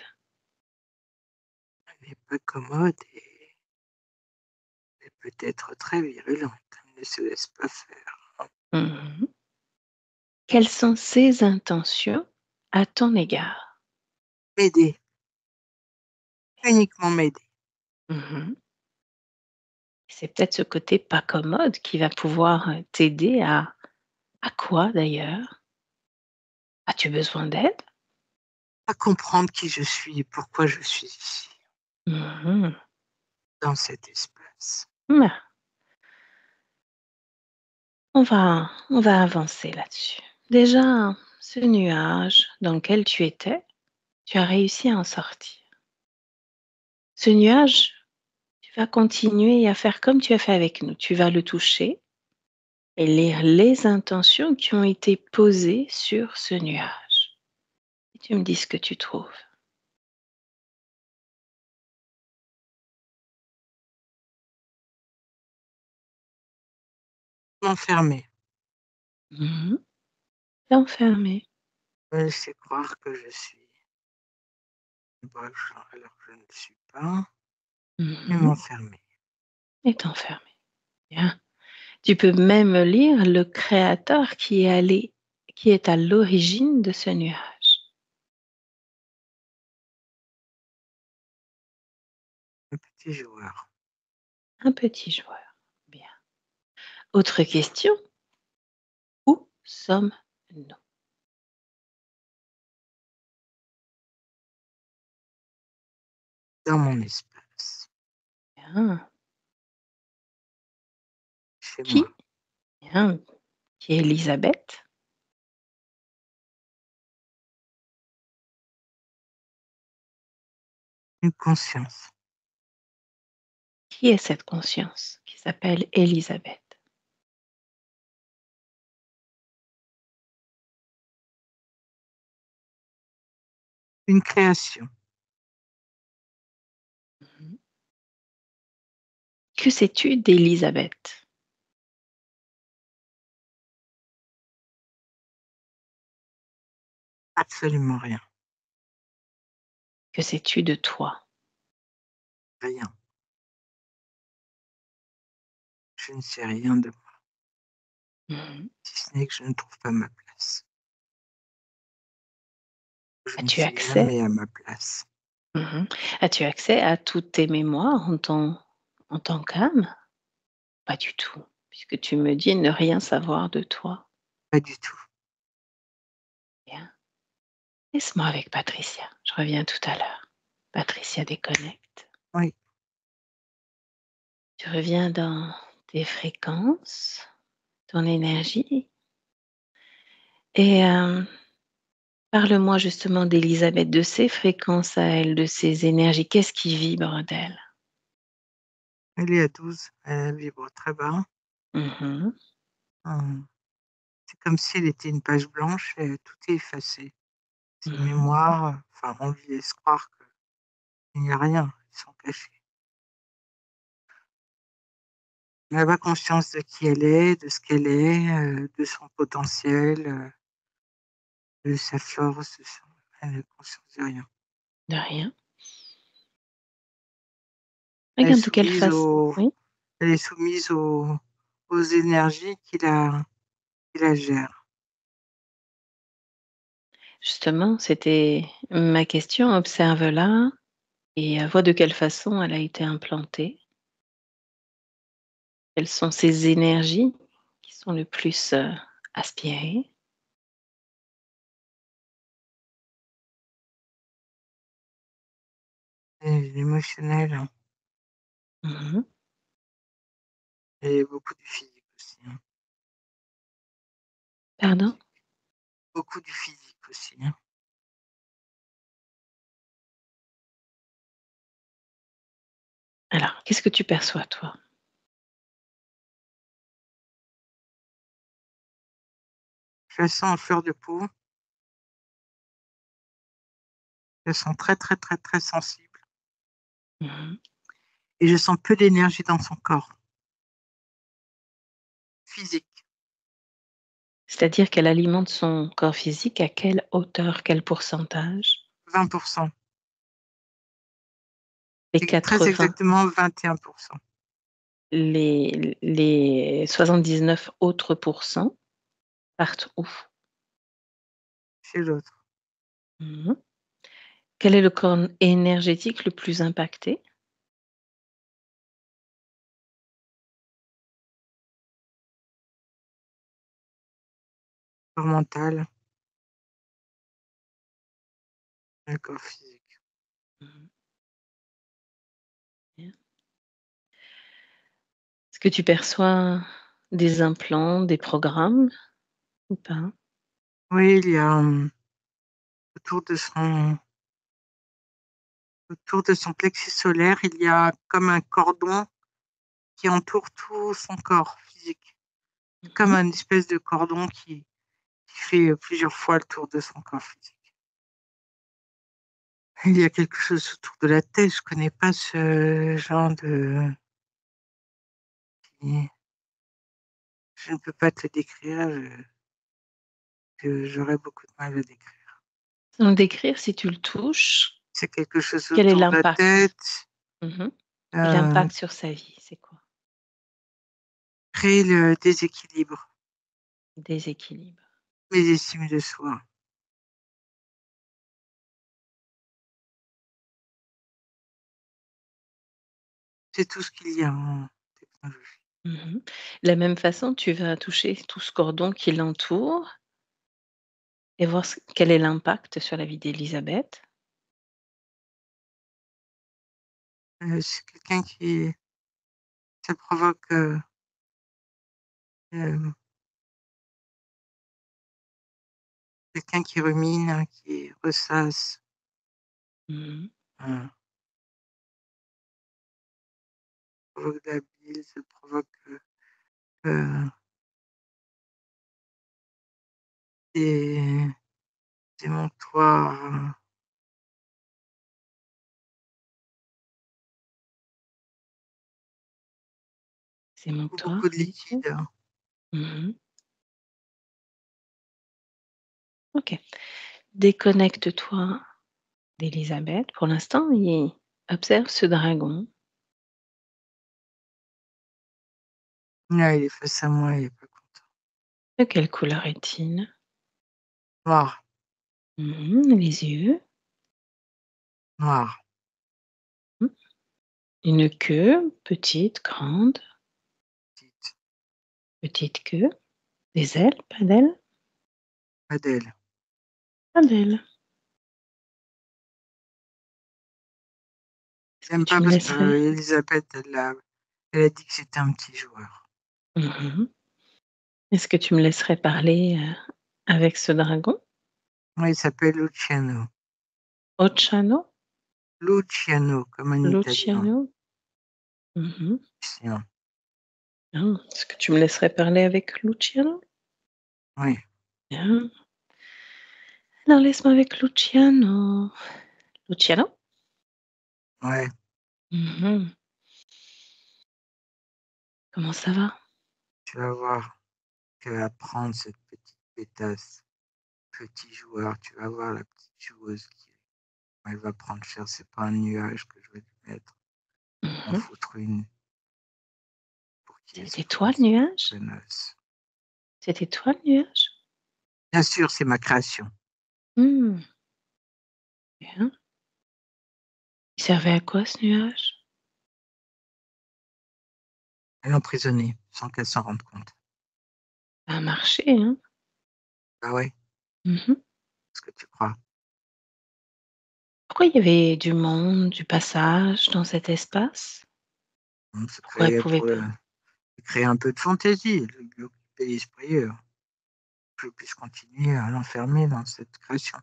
[SPEAKER 3] Elle n'est pas commode et elle peut être très virulente. Elle ne se laisse pas faire.
[SPEAKER 1] Mmh. Quelles sont ses intentions à ton égard?
[SPEAKER 3] M'aider, uniquement m'aider.
[SPEAKER 1] Mmh. C'est peut-être ce côté pas commode qui va pouvoir, t'aider à quoi d'ailleurs? As-tu besoin d'aide?
[SPEAKER 3] À comprendre qui je suis et pourquoi je suis ici,
[SPEAKER 1] Mmh.
[SPEAKER 3] dans cet espace.
[SPEAKER 1] Bah, on va avancer là-dessus. Déjà, ce nuage dans lequel tu étais, tu as réussi à en sortir. Ce nuage, tu vas continuer à faire comme tu as fait avec nous. Tu vas le toucher et lire les intentions qui ont été posées sur ce nuage. Et tu me dis ce que tu trouves.
[SPEAKER 3] M'enfermer,
[SPEAKER 1] Mmh. Enfermé.
[SPEAKER 3] me laisser croire que je suis moche alors que je ne le suis pas, et
[SPEAKER 1] Mmh.
[SPEAKER 3] m'enfermer.
[SPEAKER 1] Et t'enfermer. Bien. Tu peux même lire le créateur qui est à l'origine de ce nuage.
[SPEAKER 3] Un petit joueur.
[SPEAKER 1] Un petit joueur. Bien. Autre question. Où sommes-nous?
[SPEAKER 3] Dans mon espace.
[SPEAKER 1] Bien.
[SPEAKER 3] Chez
[SPEAKER 1] Qui?
[SPEAKER 3] moi.
[SPEAKER 1] Bien. Qui est Elisabeth?
[SPEAKER 3] Une conscience.
[SPEAKER 1] Qui est cette conscience qui s'appelle Elisabeth?
[SPEAKER 3] Une création.
[SPEAKER 1] Mhm. Que sais-tu d'Elisabeth?
[SPEAKER 3] Absolument rien.
[SPEAKER 1] Que sais-tu de toi?
[SPEAKER 3] Rien. Je ne sais rien de moi,
[SPEAKER 1] Mhm.
[SPEAKER 3] si ce n'est que je ne trouve pas ma place. Je ne
[SPEAKER 1] As-tu
[SPEAKER 3] suis
[SPEAKER 1] accès?
[SPEAKER 3] jamais à ma place.
[SPEAKER 1] Mhm. As-tu accès à toutes tes mémoires en tant qu'âme? Pas du tout, puisque tu me dis ne rien savoir de toi.
[SPEAKER 3] Pas du tout.
[SPEAKER 1] Bien. Laisse-moi avec Patricia. Je reviens tout à l'heure. Patricia déconnecte.
[SPEAKER 3] Oui.
[SPEAKER 1] Tu reviens dans tes fréquences, ton énergie. Et parle-moi justement d'Elisabeth, de ses fréquences à elle, de ses énergies. Qu'est-ce qui vibre d'elle?
[SPEAKER 3] Elle est à 12. Elle vibre très bas.
[SPEAKER 1] Mhm.
[SPEAKER 3] Hum. C'est comme si elle était une page blanche et tout est effacé. Ses
[SPEAKER 1] Mhm.
[SPEAKER 3] mémoires, enfin, on lui laisse croire qu'il n'y a rien. Ils sont cachés. Elle n'a pas conscience de qui elle est, de ce qu'elle est, de son potentiel, de sa force. Elle n'a conscience de rien.
[SPEAKER 1] De rien.
[SPEAKER 3] Elle est
[SPEAKER 1] Regarde de quelle
[SPEAKER 3] soumise
[SPEAKER 1] façon.
[SPEAKER 3] aux,
[SPEAKER 1] Oui.
[SPEAKER 3] elle est soumise aux énergies qui la gèrent.
[SPEAKER 1] Justement, c'était ma question. Observe-la et vois de quelle façon elle a été implantée. Quelles sont ces énergies qui sont le plus aspirées?
[SPEAKER 3] Et l'émotionnel, hein,
[SPEAKER 1] Mhm.
[SPEAKER 3] et beaucoup du physique aussi. Hein.
[SPEAKER 1] Pardon?
[SPEAKER 3] Beaucoup du physique aussi. Hein.
[SPEAKER 1] Alors, qu'est-ce que tu perçois, toi?
[SPEAKER 3] Je la sens en fleur de peau. Je la sens très, très, très, très sensible.
[SPEAKER 1] Mhm.
[SPEAKER 3] Et je sens peu d'énergie dans son corps physique.
[SPEAKER 1] C'est-à-dire qu'elle alimente son corps physique à quelle hauteur, quel pourcentage?
[SPEAKER 3] 20%.
[SPEAKER 1] Les
[SPEAKER 3] Et très
[SPEAKER 1] 80,
[SPEAKER 3] exactement 21%.
[SPEAKER 1] les 79 autres pourcents partent où?
[SPEAKER 3] Chez l'autre.
[SPEAKER 1] Mhm. Quel est le corps énergétique le plus impacté?
[SPEAKER 3] Corps mental, le corps physique.
[SPEAKER 1] Mhm. Bien. Est-ce que tu perçois des implants, des programmes ou pas?
[SPEAKER 3] Oui, il y a autour de son, autour de son plexus solaire, il y a comme un cordon qui entoure tout son corps physique. Comme
[SPEAKER 1] Mhm.
[SPEAKER 3] un espèce de cordon qui fait plusieurs fois le tour de son corps physique. Il y a quelque chose autour de la tête, je connais pas ce genre de... Je ne peux pas te le décrire, j'aurais beaucoup de mal à le décrire.
[SPEAKER 1] Sans le décrire, si tu le touches,
[SPEAKER 3] C'est quelque chose
[SPEAKER 1] quel est
[SPEAKER 3] autour de la
[SPEAKER 1] l'impact?
[SPEAKER 3] tête,
[SPEAKER 1] Mhm. Et
[SPEAKER 3] euh,
[SPEAKER 1] l'impact sur sa vie, c'est quoi?
[SPEAKER 3] créer le déséquilibre,
[SPEAKER 1] Déséquilibre.
[SPEAKER 3] mes estimes de soi. C'est tout ce qu'il y a en technologie.
[SPEAKER 1] Mmh. De la même façon, tu vas toucher tout ce cordon qui l'entoure et voir quel est l'impact sur la vie d'Élisabeth.
[SPEAKER 3] C'est quelqu'un qui ça provoque, hem, quelqu'un qui rumine, hein, qui ressasse,
[SPEAKER 1] Mmh.
[SPEAKER 3] heu, provoque de la bile, ça provoque, heu, des émonctoires,
[SPEAKER 1] C'est mon
[SPEAKER 3] beaucoup de
[SPEAKER 1] tu disais?
[SPEAKER 3] liquide, hein.
[SPEAKER 1] Mmh. OK. Déconnecte-toi d'Élisabeth pour l'instant et observe ce dragon.
[SPEAKER 3] Là, il est face à moi, il est pas content.
[SPEAKER 1] De quelle couleur est-il?
[SPEAKER 3] Noir,
[SPEAKER 1] Les yeux?
[SPEAKER 3] noir,
[SPEAKER 1] Mmh. Une queue, petite, grande?
[SPEAKER 3] petite,
[SPEAKER 1] Petite queue? Des ailes? Pas d'ailes?
[SPEAKER 3] pas d'ailes.
[SPEAKER 1] Pas d'ailes. Est-ce que
[SPEAKER 3] J'aime
[SPEAKER 1] tu
[SPEAKER 3] pas
[SPEAKER 1] me
[SPEAKER 3] parce
[SPEAKER 1] laisserais
[SPEAKER 3] qu'Élisabeth, elle a dit que c'était un petit joueur.
[SPEAKER 1] mmh est-ce que tu me laisserais parler, avec ce dragon?
[SPEAKER 3] Ouais, il s'appelle Luciano.
[SPEAKER 1] Oceano?
[SPEAKER 3] Luciano, comme un Italien.
[SPEAKER 1] Luciano? Mmh.
[SPEAKER 3] Sinon,
[SPEAKER 1] Bien. Est-ce que tu me laisserais parler avec Luciano?
[SPEAKER 3] oui,
[SPEAKER 1] Bien. Alors laisse-moi avec Luciano. Luciano?
[SPEAKER 3] ouais,
[SPEAKER 1] Mmh. Comment ça va?
[SPEAKER 3] tu vas voir qu'elle va prendre cette petite pétasse, petit joueur, tu vas voir la petite joueuse qui elle va prendre cher, c'est pas un nuage que je vais lui mettre, en
[SPEAKER 1] Mmh.
[SPEAKER 3] foutre une pour qu'il
[SPEAKER 1] C'était toi
[SPEAKER 3] explose
[SPEAKER 1] le
[SPEAKER 3] cette
[SPEAKER 1] nuage?
[SPEAKER 3] connasse.
[SPEAKER 1] C'était toi le nuage?
[SPEAKER 3] Bien sûr, c'est ma création.
[SPEAKER 1] Mmh. Bien. Il servait à quoi ce nuage?
[SPEAKER 3] Elle est emprisonnée sans qu'elle s'en rende compte.
[SPEAKER 1] Ça a marché, hein?
[SPEAKER 3] Ah ouais,
[SPEAKER 1] Mmh.
[SPEAKER 3] ce que tu crois?
[SPEAKER 1] Pourquoi il y avait du monde, du passage dans cet espace?
[SPEAKER 3] C'est
[SPEAKER 1] Pourquoi elle
[SPEAKER 3] créé
[SPEAKER 1] pouvait
[SPEAKER 3] pour,
[SPEAKER 1] pas?
[SPEAKER 3] créer un peu de fantaisie, lui occuper l'esprit, que je puisse continuer à l'enfermer dans cette création.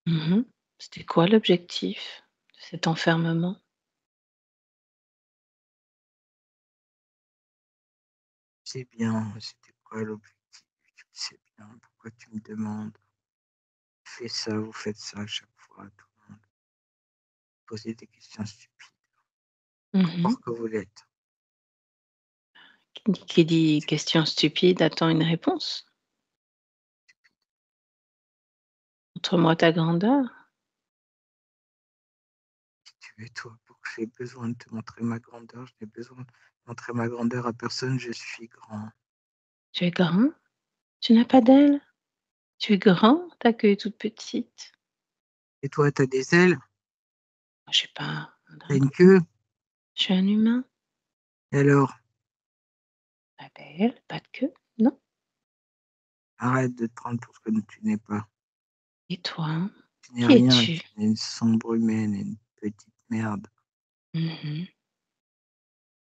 [SPEAKER 1] Mmh. C'était quoi l'objectif de cet enfermement?
[SPEAKER 3] C'est bien, c'était quoi l'objectif? Tu le sais bien, pourquoi tu me demandes? Fais ça, vous faites ça à chaque fois, tout le monde. Posez des questions stupides,
[SPEAKER 1] Mmh.
[SPEAKER 3] or que vous l'êtes.
[SPEAKER 1] Qui dit question stupide attend une réponse. Montre-moi ta grandeur.
[SPEAKER 3] Qui tu es toi pour que j'ai besoin de te montrer ma grandeur? Je n'ai besoin de montrer ma grandeur à personne, je suis grand.
[SPEAKER 1] Tu es grand? Tu n'as pas d'ailes? Tu es grand? Ta queue est toute petite.
[SPEAKER 3] Et toi, tu as des ailes?
[SPEAKER 1] Moi, je suis pas un
[SPEAKER 3] Tu as une
[SPEAKER 1] dragon,
[SPEAKER 3] queue?
[SPEAKER 1] je suis un humain.
[SPEAKER 3] Et alors?
[SPEAKER 1] Pas d'ailes, pas de queue, non.
[SPEAKER 3] Arrête de te prendre pour ce que tu n'es pas.
[SPEAKER 1] Et toi?
[SPEAKER 3] Tu n'es
[SPEAKER 1] Qui
[SPEAKER 3] rien,
[SPEAKER 1] es-tu?
[SPEAKER 3] tu n'es une sombre humaine, une petite merde.
[SPEAKER 1] Mmh.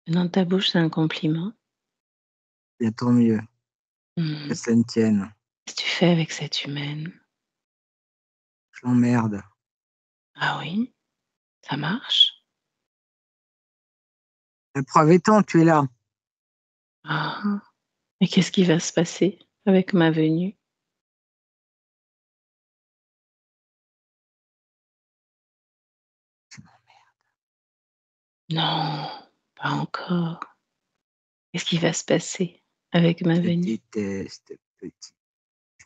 [SPEAKER 1] Dans ta bouche, c'est un compliment.
[SPEAKER 3] Bien tant mieux, que
[SPEAKER 1] Mmh.
[SPEAKER 3] ça ne tienne.
[SPEAKER 1] Qu'est-ce que tu fais avec cette humaine?
[SPEAKER 3] Je l'emmerde.
[SPEAKER 1] Ah oui? Ça marche?
[SPEAKER 3] La preuve étant, tu es là.
[SPEAKER 1] Ah, ah. Et qu'est-ce qui va se passer avec ma venue? Non, pas encore. Qu'est-ce qui va se passer avec ma
[SPEAKER 3] Je te
[SPEAKER 1] venue?
[SPEAKER 3] déteste, petite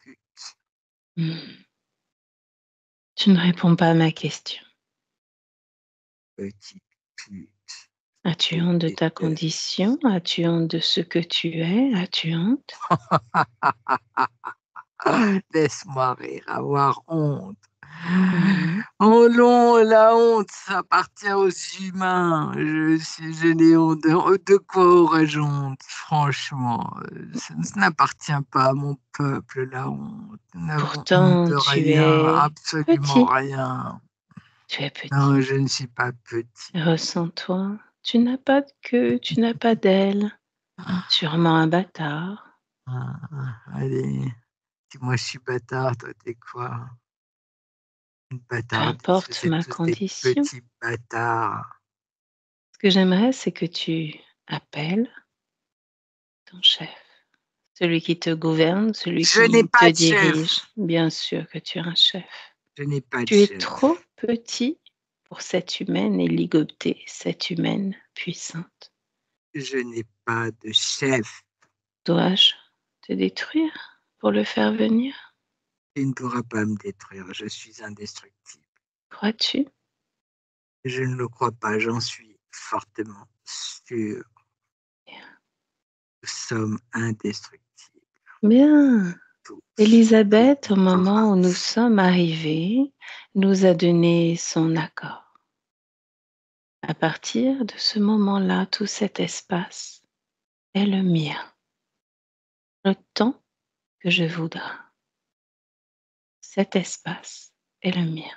[SPEAKER 3] pute.
[SPEAKER 1] Mmh. Tu ne réponds pas à ma question.
[SPEAKER 3] Petite pute.
[SPEAKER 1] As-tu honte de ta condition? As-tu honte de ce que tu es? As-tu honte?
[SPEAKER 3] Laisse-moi rire, avoir honte.
[SPEAKER 1] Mmh.
[SPEAKER 3] Oh non, la honte, ça appartient aux humains. Je n'ai honte de quoi aurais-je honte? Franchement, ça n'appartient pas à mon peuple, la honte. Nous n'avons honte
[SPEAKER 1] Pourtant
[SPEAKER 3] de
[SPEAKER 1] tu
[SPEAKER 3] rien,
[SPEAKER 1] es
[SPEAKER 3] absolument
[SPEAKER 1] petit,
[SPEAKER 3] rien.
[SPEAKER 1] tu es petit.
[SPEAKER 3] Non, je ne suis pas petit.
[SPEAKER 1] Ressens-toi, tu n'as pas de queue, tu n'as pas d'ailes, sûrement un bâtard.
[SPEAKER 3] Allez, si moi je suis bâtard, toi t'es quoi? Une
[SPEAKER 1] Peu
[SPEAKER 3] bâtardise,
[SPEAKER 1] importe
[SPEAKER 3] vous êtes
[SPEAKER 1] ma
[SPEAKER 3] tous des
[SPEAKER 1] condition.
[SPEAKER 3] petits bâtards.
[SPEAKER 1] Ce que j'aimerais, c'est que tu appelles ton chef, celui qui te gouverne, celui
[SPEAKER 3] Je n'ai
[SPEAKER 1] qui te
[SPEAKER 3] pas de
[SPEAKER 1] dirige.
[SPEAKER 3] chef.
[SPEAKER 1] Bien sûr que tu as un chef.
[SPEAKER 3] Je n'ai pas de
[SPEAKER 1] Tu es
[SPEAKER 3] chef.
[SPEAKER 1] trop petit pour cette humaine et ligoter cette humaine puissante.
[SPEAKER 3] Je n'ai pas de chef.
[SPEAKER 1] Dois-je te détruire pour le faire venir?
[SPEAKER 3] Tu ne pourras pas me détruire. Je suis indestructible.
[SPEAKER 1] Crois-tu?
[SPEAKER 3] Je ne le crois pas. J'en suis fortement sûr. Nous sommes indestructibles.
[SPEAKER 1] Bien.
[SPEAKER 3] Tous.
[SPEAKER 1] Élisabeth, au
[SPEAKER 3] Toute
[SPEAKER 1] moment où nous
[SPEAKER 3] race.
[SPEAKER 1] sommes arrivés, nous a donné son accord. À partir de ce moment-là, tout cet espace est le mien, le temps que je voudrais. Cet espace est le mien.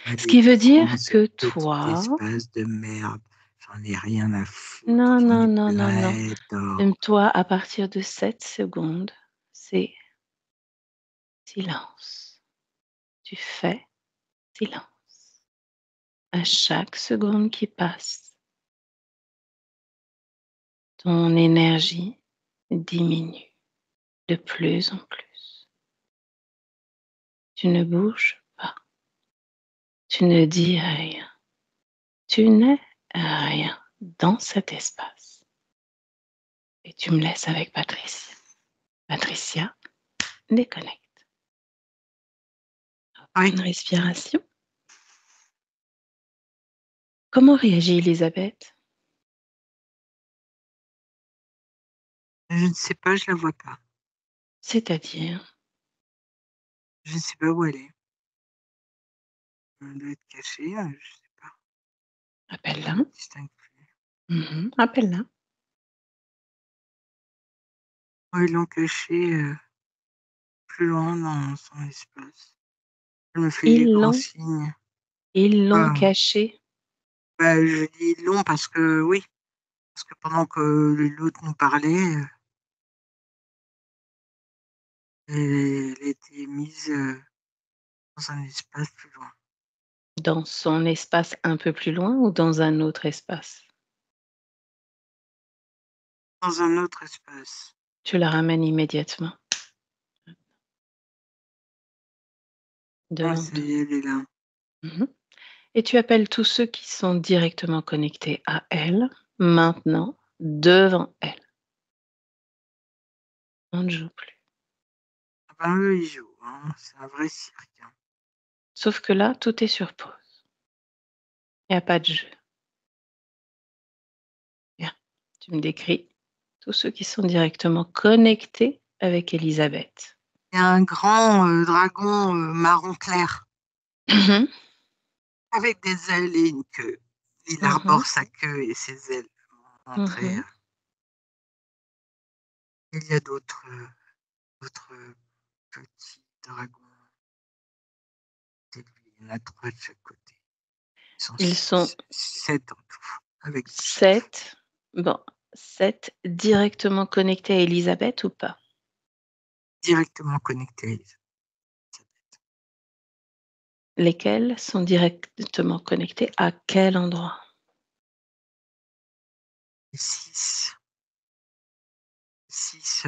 [SPEAKER 1] Ce
[SPEAKER 3] Allez,
[SPEAKER 1] qui veut
[SPEAKER 3] prends
[SPEAKER 1] dire
[SPEAKER 3] ce
[SPEAKER 1] que
[SPEAKER 3] petit
[SPEAKER 1] toi,
[SPEAKER 3] espace de merde. J'en ai rien à foutre.
[SPEAKER 1] non,
[SPEAKER 3] J'en
[SPEAKER 1] non,
[SPEAKER 3] ai
[SPEAKER 1] non, non, non.
[SPEAKER 3] pléthore.
[SPEAKER 1] Toi, à partir de cette seconde, c'est silence. Tu fais silence. À chaque seconde qui passe, ton énergie diminue de plus en plus. Tu ne bouges pas. Tu ne dis rien. Tu n'es rien dans cet espace. Et tu me laisses avec Patricia. Patricia, déconnecte.
[SPEAKER 3] Oui,
[SPEAKER 1] Une respiration. Comment réagit Elisabeth?
[SPEAKER 3] je ne sais pas, je la vois pas.
[SPEAKER 1] C'est-à-dire,
[SPEAKER 3] Je ne sais pas où elle est. Elle doit être cachée, je sais pas. Je
[SPEAKER 1] appelle-la.
[SPEAKER 3] ne distingue plus.
[SPEAKER 1] Appelle-la.
[SPEAKER 3] Oh, ils l'ont cachée plus loin dans son espace. Elle me fait des
[SPEAKER 1] Ils
[SPEAKER 3] grands
[SPEAKER 1] l'ont,
[SPEAKER 3] signes.
[SPEAKER 1] ils l'ont
[SPEAKER 3] Ah,
[SPEAKER 1] cachée.
[SPEAKER 3] bah, je dis long parce que oui, parce que pendant que l'autre nous parlait, elle était mise dans un espace plus loin.
[SPEAKER 1] Dans son espace un peu plus loin ou dans un autre espace?
[SPEAKER 3] Dans un autre espace.
[SPEAKER 1] Tu la ramènes immédiatement
[SPEAKER 3] Ah,
[SPEAKER 1] devant
[SPEAKER 3] ça
[SPEAKER 1] toi.
[SPEAKER 3] y est, elle est là.
[SPEAKER 1] Mmh. Et tu appelles tous ceux qui sont directement connectés à elle, maintenant, devant elle. On ne joue plus.
[SPEAKER 3] Ah ben, eux, ils jouent, hein. C'est un vrai cirque, hein.
[SPEAKER 1] Sauf que là, tout est sur pause. Il y a pas de jeu. Bien. Tu me décris tous ceux qui sont directement connectés avec Elisabeth.
[SPEAKER 3] Il y a un grand dragon marron clair
[SPEAKER 1] Mmh mh.
[SPEAKER 3] avec des ailes et une queue. Il
[SPEAKER 1] Mmh.
[SPEAKER 3] arbore sa queue et ses ailes montrées.
[SPEAKER 1] Mmh.
[SPEAKER 3] Il y a d'autres petits dragons. C'est lui, il y en a 3 de chaque côté. Ils sont
[SPEAKER 1] Ils sont
[SPEAKER 3] 6, 7 en tout, avec du chef.
[SPEAKER 1] 7. Bon, 7 directement connectés à Elisabeth ou pas?
[SPEAKER 3] Directement connectés à Elisabeth.
[SPEAKER 1] Lesquels sont directement connectés à quel endroit?
[SPEAKER 3] Et 6, 6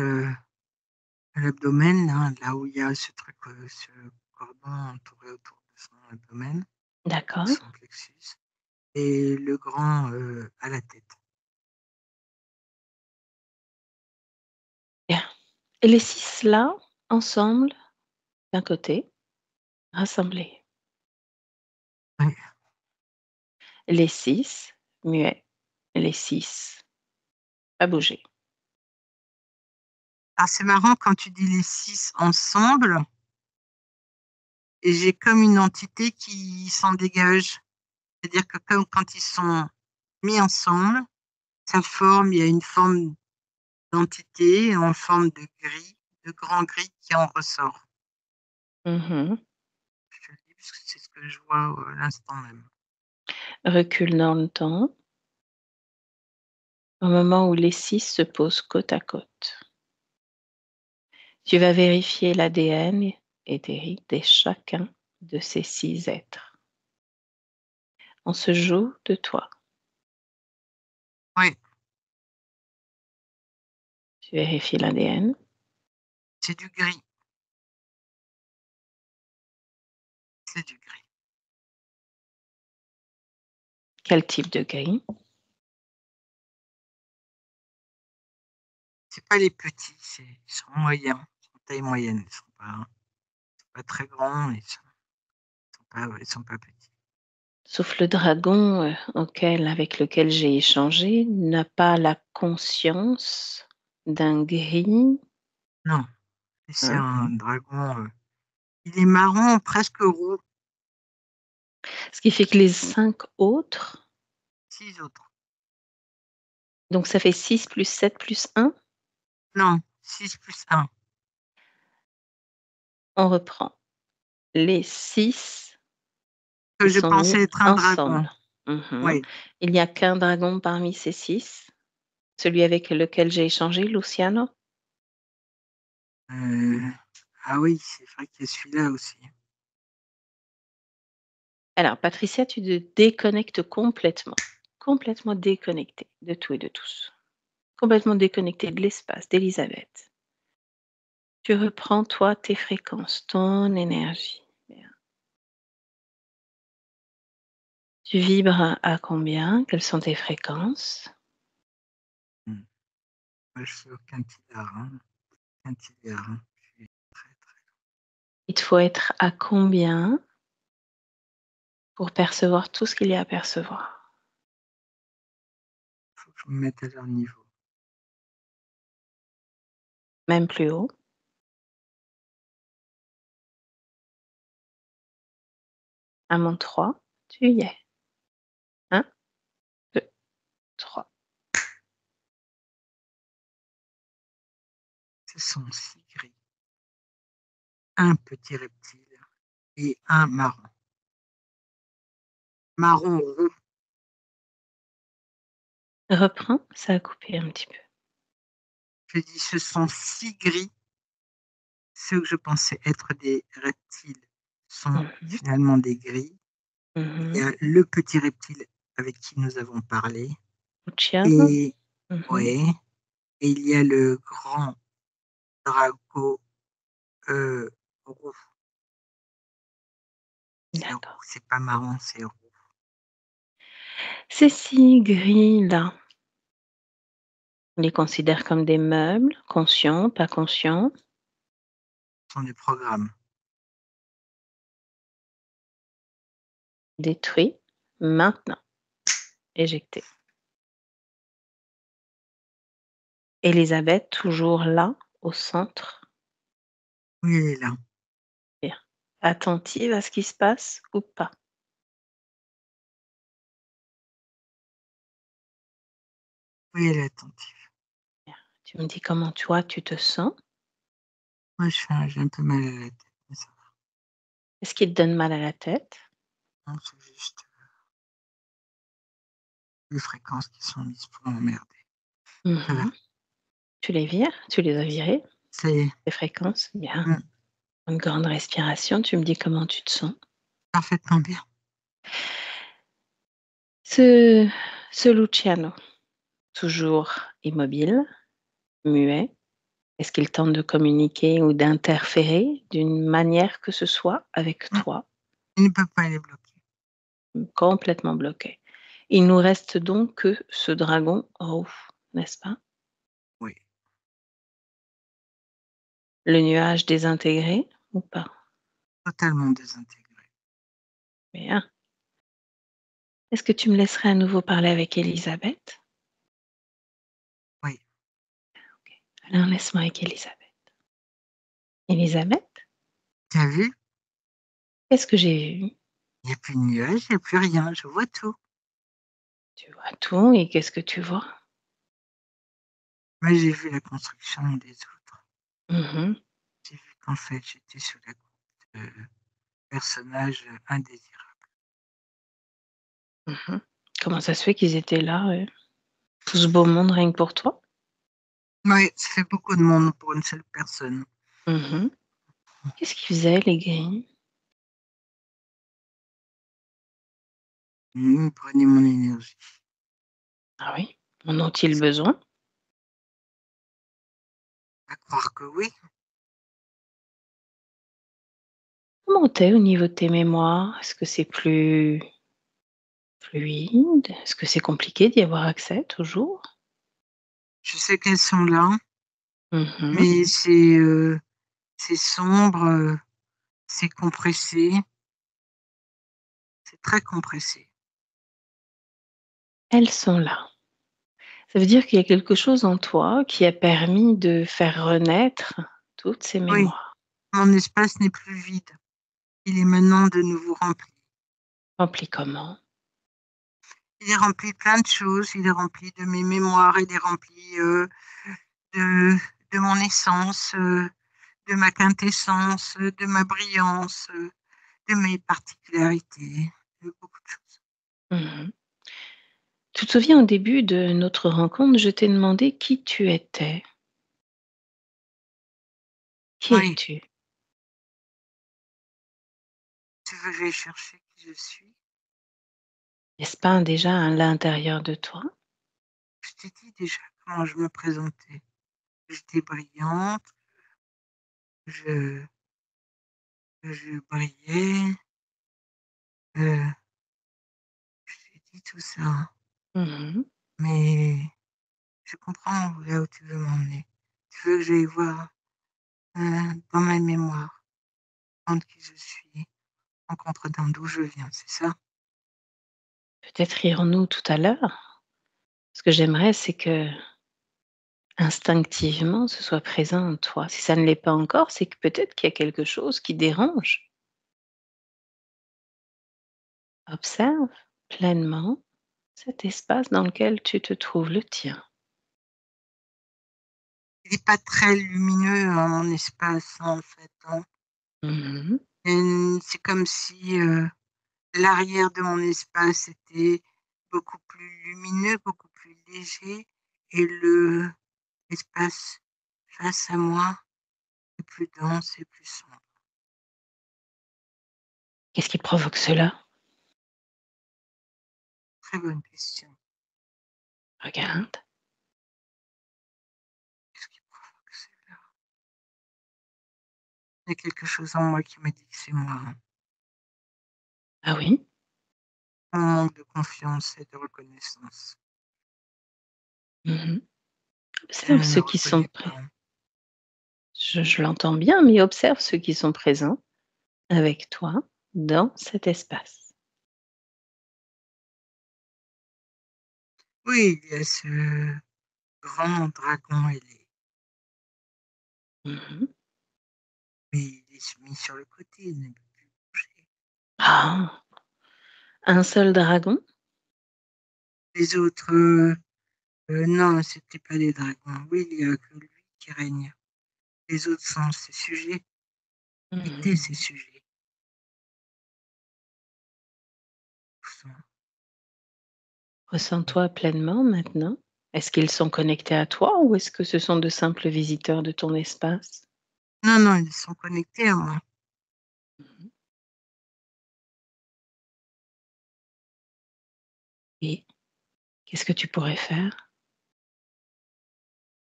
[SPEAKER 3] à l'abdomen, là où il y a ce truc, ce cordon entouré autour de son abdomen, de
[SPEAKER 1] D'accord.
[SPEAKER 3] son plexus, et le grand à la tête.
[SPEAKER 1] Bien. Et les 6 là, ensemble, d'un côté, rassemblés.
[SPEAKER 3] Oui,
[SPEAKER 1] Les 6 muets. les 6. Pas bouger.
[SPEAKER 3] Ah, c'est marrant quand tu dis les 6 ensemble, et j'ai comme une entité qui s'en dégage. C'est-à-dire que comme quand ils sont mis ensemble, ça forme, il y a une forme d'entité en forme de gris, de grand gris qui en ressort.
[SPEAKER 1] Mmh.
[SPEAKER 3] Je te le dis parce que c'est ce que je vois à l'instant même.
[SPEAKER 1] Recule dans le temps, au moment où les 6 se posent côte à côte. Tu vas vérifier l'ADN éthérique de chacun de ces 6 êtres. On se joue de toi.
[SPEAKER 3] Oui,
[SPEAKER 1] Tu vérifies l'ADN.
[SPEAKER 3] c'est du gris. C'est du gris.
[SPEAKER 1] Quel type de gris?
[SPEAKER 3] C'est pas les petits, ils sont moyens, ils sont taille moyenne. Ils sont pas très grands, mais ils sont pas petits.
[SPEAKER 1] Sauf le dragon avec lequel j'ai échangé n'a pas la conscience d'un gris.
[SPEAKER 3] Non, c'est
[SPEAKER 1] Hein.
[SPEAKER 3] un dragon. Il est marron, presque roux.
[SPEAKER 1] Ce qui fait que les 5 autres,
[SPEAKER 3] 6 autres.
[SPEAKER 1] donc ça fait 6 plus 7 plus 1.
[SPEAKER 3] Non, 6 plus 1.
[SPEAKER 1] On reprend. Les 6
[SPEAKER 3] Que
[SPEAKER 1] qui
[SPEAKER 3] je
[SPEAKER 1] sont mis
[SPEAKER 3] pensais être un dragon.
[SPEAKER 1] ensemble. Mmh.
[SPEAKER 3] Oui.
[SPEAKER 1] Il n'y a qu'un dragon parmi ces 6. Celui avec lequel j'ai échangé, Luciano?
[SPEAKER 3] Euh, ah oui, c'est vrai qu'il y a celui-là aussi.
[SPEAKER 1] Alors Patricia, tu te déconnectes complètement déconnectée de tout et de tous. Complètement déconnectée de l'espace, d'Élisabeth. Tu reprends, toi, tes fréquences, ton énergie. Bien. Tu vibres à combien? Quelles sont tes fréquences?
[SPEAKER 3] Hmm. Moi, je suis au quintillard. Quintillard. Je suis très, très.
[SPEAKER 1] Il te faut être à combien pour percevoir tout ce qu'il y a à percevoir?
[SPEAKER 3] Il faut que je me mette à leur niveau.
[SPEAKER 1] Même plus haut? À mon 3, tu y es. 1, 2, 3.
[SPEAKER 3] Ce sont 6 gris. Un petit reptile et un marron. Marron roux.
[SPEAKER 1] Reprends, ça a coupé un petit peu.
[SPEAKER 3] Je dis, ce sont 6 gris. Ceux que je pensais être des reptiles sont
[SPEAKER 1] Mmh.
[SPEAKER 3] finalement des gris. Il y
[SPEAKER 1] Mmh.
[SPEAKER 3] a le petit reptile avec qui nous avons parlé.
[SPEAKER 1] Luciano?
[SPEAKER 3] Et,
[SPEAKER 1] Mmh.
[SPEAKER 3] ouais, et il y a le grand drago roux. C'est roux,
[SPEAKER 1] D'accord.
[SPEAKER 3] c'est pas marron, c'est roux.
[SPEAKER 1] Ces 6 gris-là, on les considère comme des meubles, conscients, pas conscients,
[SPEAKER 3] Ce sont des programmes.
[SPEAKER 1] détruits, maintenant, éjectés. Élisabeth, toujours là, au centre,
[SPEAKER 3] Oui, elle est là.
[SPEAKER 1] bien. Attentive à ce qui se passe ou pas?
[SPEAKER 3] Oui, elle est attentive.
[SPEAKER 1] Bien. Tu me dis comment toi tu te sens?
[SPEAKER 3] Moi, j'ai un peu mal à la tête, mais ça va.
[SPEAKER 1] Est-ce qu'il te donne mal à la tête?
[SPEAKER 3] Non, c'est juste les fréquences qui sont mises pour m'emmerder. Ça va.
[SPEAKER 1] Mmh. Tu les vires? Tu les as virées,
[SPEAKER 3] Ça y est.
[SPEAKER 1] les fréquences? Bien.
[SPEAKER 3] Mm,
[SPEAKER 1] Une grande respiration, tu me dis comment tu te sens?
[SPEAKER 3] parfaitement bien.
[SPEAKER 1] Ce ce Luciano, toujours immobile, muet, est-ce qu'il tente de communiquer ou d'interférer d'une manière que ce soit avec
[SPEAKER 3] Mm,
[SPEAKER 1] toi?
[SPEAKER 3] il ne peut pas les bloquer.
[SPEAKER 1] Complètement bloqué. Il nous reste donc que ce dragon roux, n'est-ce pas?
[SPEAKER 3] Oui,
[SPEAKER 1] Le nuage désintégré ou pas?
[SPEAKER 3] totalement désintégré.
[SPEAKER 1] Bien. Est-ce que tu me laisserais à nouveau parler avec Élisabeth? Alors laisse-moi avec Elisabeth. Elisabeth,
[SPEAKER 3] T'as vu?
[SPEAKER 1] qu'est-ce que j'ai vu?
[SPEAKER 3] Il n'y a plus de nuages, il n'y a plus rien, je vois tout.
[SPEAKER 1] Tu vois tout et qu'est-ce que tu vois?
[SPEAKER 3] Moi, j'ai vu la construction des autres.
[SPEAKER 1] Mmh.
[SPEAKER 3] J'ai vu qu'en fait, j'étais sous la coupe de personnages indésirables.
[SPEAKER 1] Mmh. Comment ça se fait qu'ils étaient là, tout ce beau monde rien que pour toi?
[SPEAKER 3] Oui, ça fait beaucoup de monde pour une seule personne.
[SPEAKER 1] Mmh. Qu'est-ce qu'ils faisaient les gris?
[SPEAKER 3] Prenez mon énergie.
[SPEAKER 1] Ah oui? En ont-ils besoin?
[SPEAKER 3] À croire que oui.
[SPEAKER 1] Comment tu es au niveau de tes mémoires? Est-ce que c'est plus fluide? Est-ce que c'est compliqué d'y avoir accès toujours?
[SPEAKER 3] Je sais qu'elles sont là,
[SPEAKER 1] Mmh.
[SPEAKER 3] mais c'est sombre, c'est compressé, c'est très compressé.
[SPEAKER 1] Elles sont là. Ça veut dire qu'il y a quelque chose en toi qui a permis de faire renaître toutes ces
[SPEAKER 3] Oui,
[SPEAKER 1] mémoires.
[SPEAKER 3] mon espace n'est plus vide. Il est maintenant de nouveau rempli.
[SPEAKER 1] Rempli comment?
[SPEAKER 3] Il est rempli de plein de choses. Il est rempli de mes mémoires. Il est rempli de, de mon essence, de ma quintessence, de ma brillance, de mes particularités, de beaucoup de choses.
[SPEAKER 1] Mmh. Tu te souviens au début de notre rencontre, je t'ai demandé qui tu étais. Qui
[SPEAKER 3] Oui,
[SPEAKER 1] es-tu?
[SPEAKER 3] tu veux que j'aille chercher qui je suis?
[SPEAKER 1] N'est-ce pas déjà à l'intérieur de toi?
[SPEAKER 3] Je t'ai dit déjà comment je me présentais. J'étais brillante, je, je brillais, euh, je t'ai dit tout ça.
[SPEAKER 1] Mmh.
[SPEAKER 3] Mais je comprends là où tu veux m'emmener. Tu veux que j'aille voir dans ma mémoire, entre qui je suis, en comprenant d'où je viens, c'est ça?
[SPEAKER 1] Peut-être irons-nous tout à l'heure? Ce que j'aimerais, c'est que instinctivement, ce soit présent en toi. Si ça ne l'est pas encore, c'est que peut-être qu'il y a quelque chose qui dérange. Observe pleinement cet espace dans lequel tu te trouves, le tien.
[SPEAKER 3] Il n'est pas très lumineux, hein, mon espace, en fait, hein.
[SPEAKER 1] Mmh.
[SPEAKER 3] C'est comme si l'arrière de mon espace était beaucoup plus lumineux, beaucoup plus léger, et l'espace face à moi est plus dense et plus sombre.
[SPEAKER 1] Qu'est-ce qui provoque cela?
[SPEAKER 3] Très bonne question.
[SPEAKER 1] Regarde.
[SPEAKER 3] Qu'est-ce qui provoque cela? Il y a quelque chose en moi qui me dit que c'est moi, hein.
[SPEAKER 1] Ah oui?
[SPEAKER 3] Mon manque de confiance et de reconnaissance.
[SPEAKER 1] Mmh.
[SPEAKER 3] Je
[SPEAKER 1] Observe
[SPEAKER 3] ne me
[SPEAKER 1] ceux qui sont
[SPEAKER 3] reconnais
[SPEAKER 1] prêts.
[SPEAKER 3] pas.
[SPEAKER 1] Je l'entends bien, mais observe ceux qui sont présents avec toi dans cet espace.
[SPEAKER 3] Oui, il y a ce grand dragon ailé,
[SPEAKER 1] Mmh.
[SPEAKER 3] mais il est mis sur le côté, il ne peut plus bouger.
[SPEAKER 1] Ah! Un seul dragon?
[SPEAKER 3] Les autres, non, c'était pas des dragons. Oui, il y a que lui qui règne. Les autres sont ses sujets, étaient
[SPEAKER 1] Mmh.
[SPEAKER 3] ses sujets. Sont-
[SPEAKER 1] Ressens-toi pleinement maintenant. Est-ce qu'ils sont connectés à toi ou est-ce que ce sont de simples visiteurs de ton espace?
[SPEAKER 3] Non, non, ils sont connectés à moi.
[SPEAKER 1] Mmh. Et qu'est-ce que tu pourrais faire?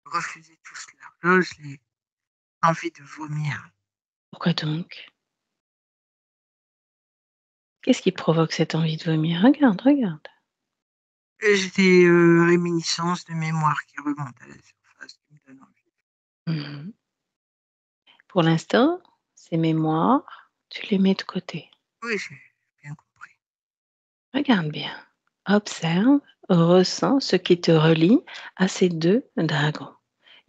[SPEAKER 3] Refuser tout cela. Là, j'ai envie de vomir.
[SPEAKER 1] Pourquoi donc? Qu'est-ce qui provoque cette envie de vomir? Regarde, regarde.
[SPEAKER 3] Et j'ai des réminiscences de mémoire qui remontent à la surface, qui me donnent envie.
[SPEAKER 1] Mmh. Pour l'instant, ces mémoires, tu les mets de côté.
[SPEAKER 3] Oui, j'ai bien compris.
[SPEAKER 1] Regarde bien, observe, ressens ce qui te relie à ces 2 dragons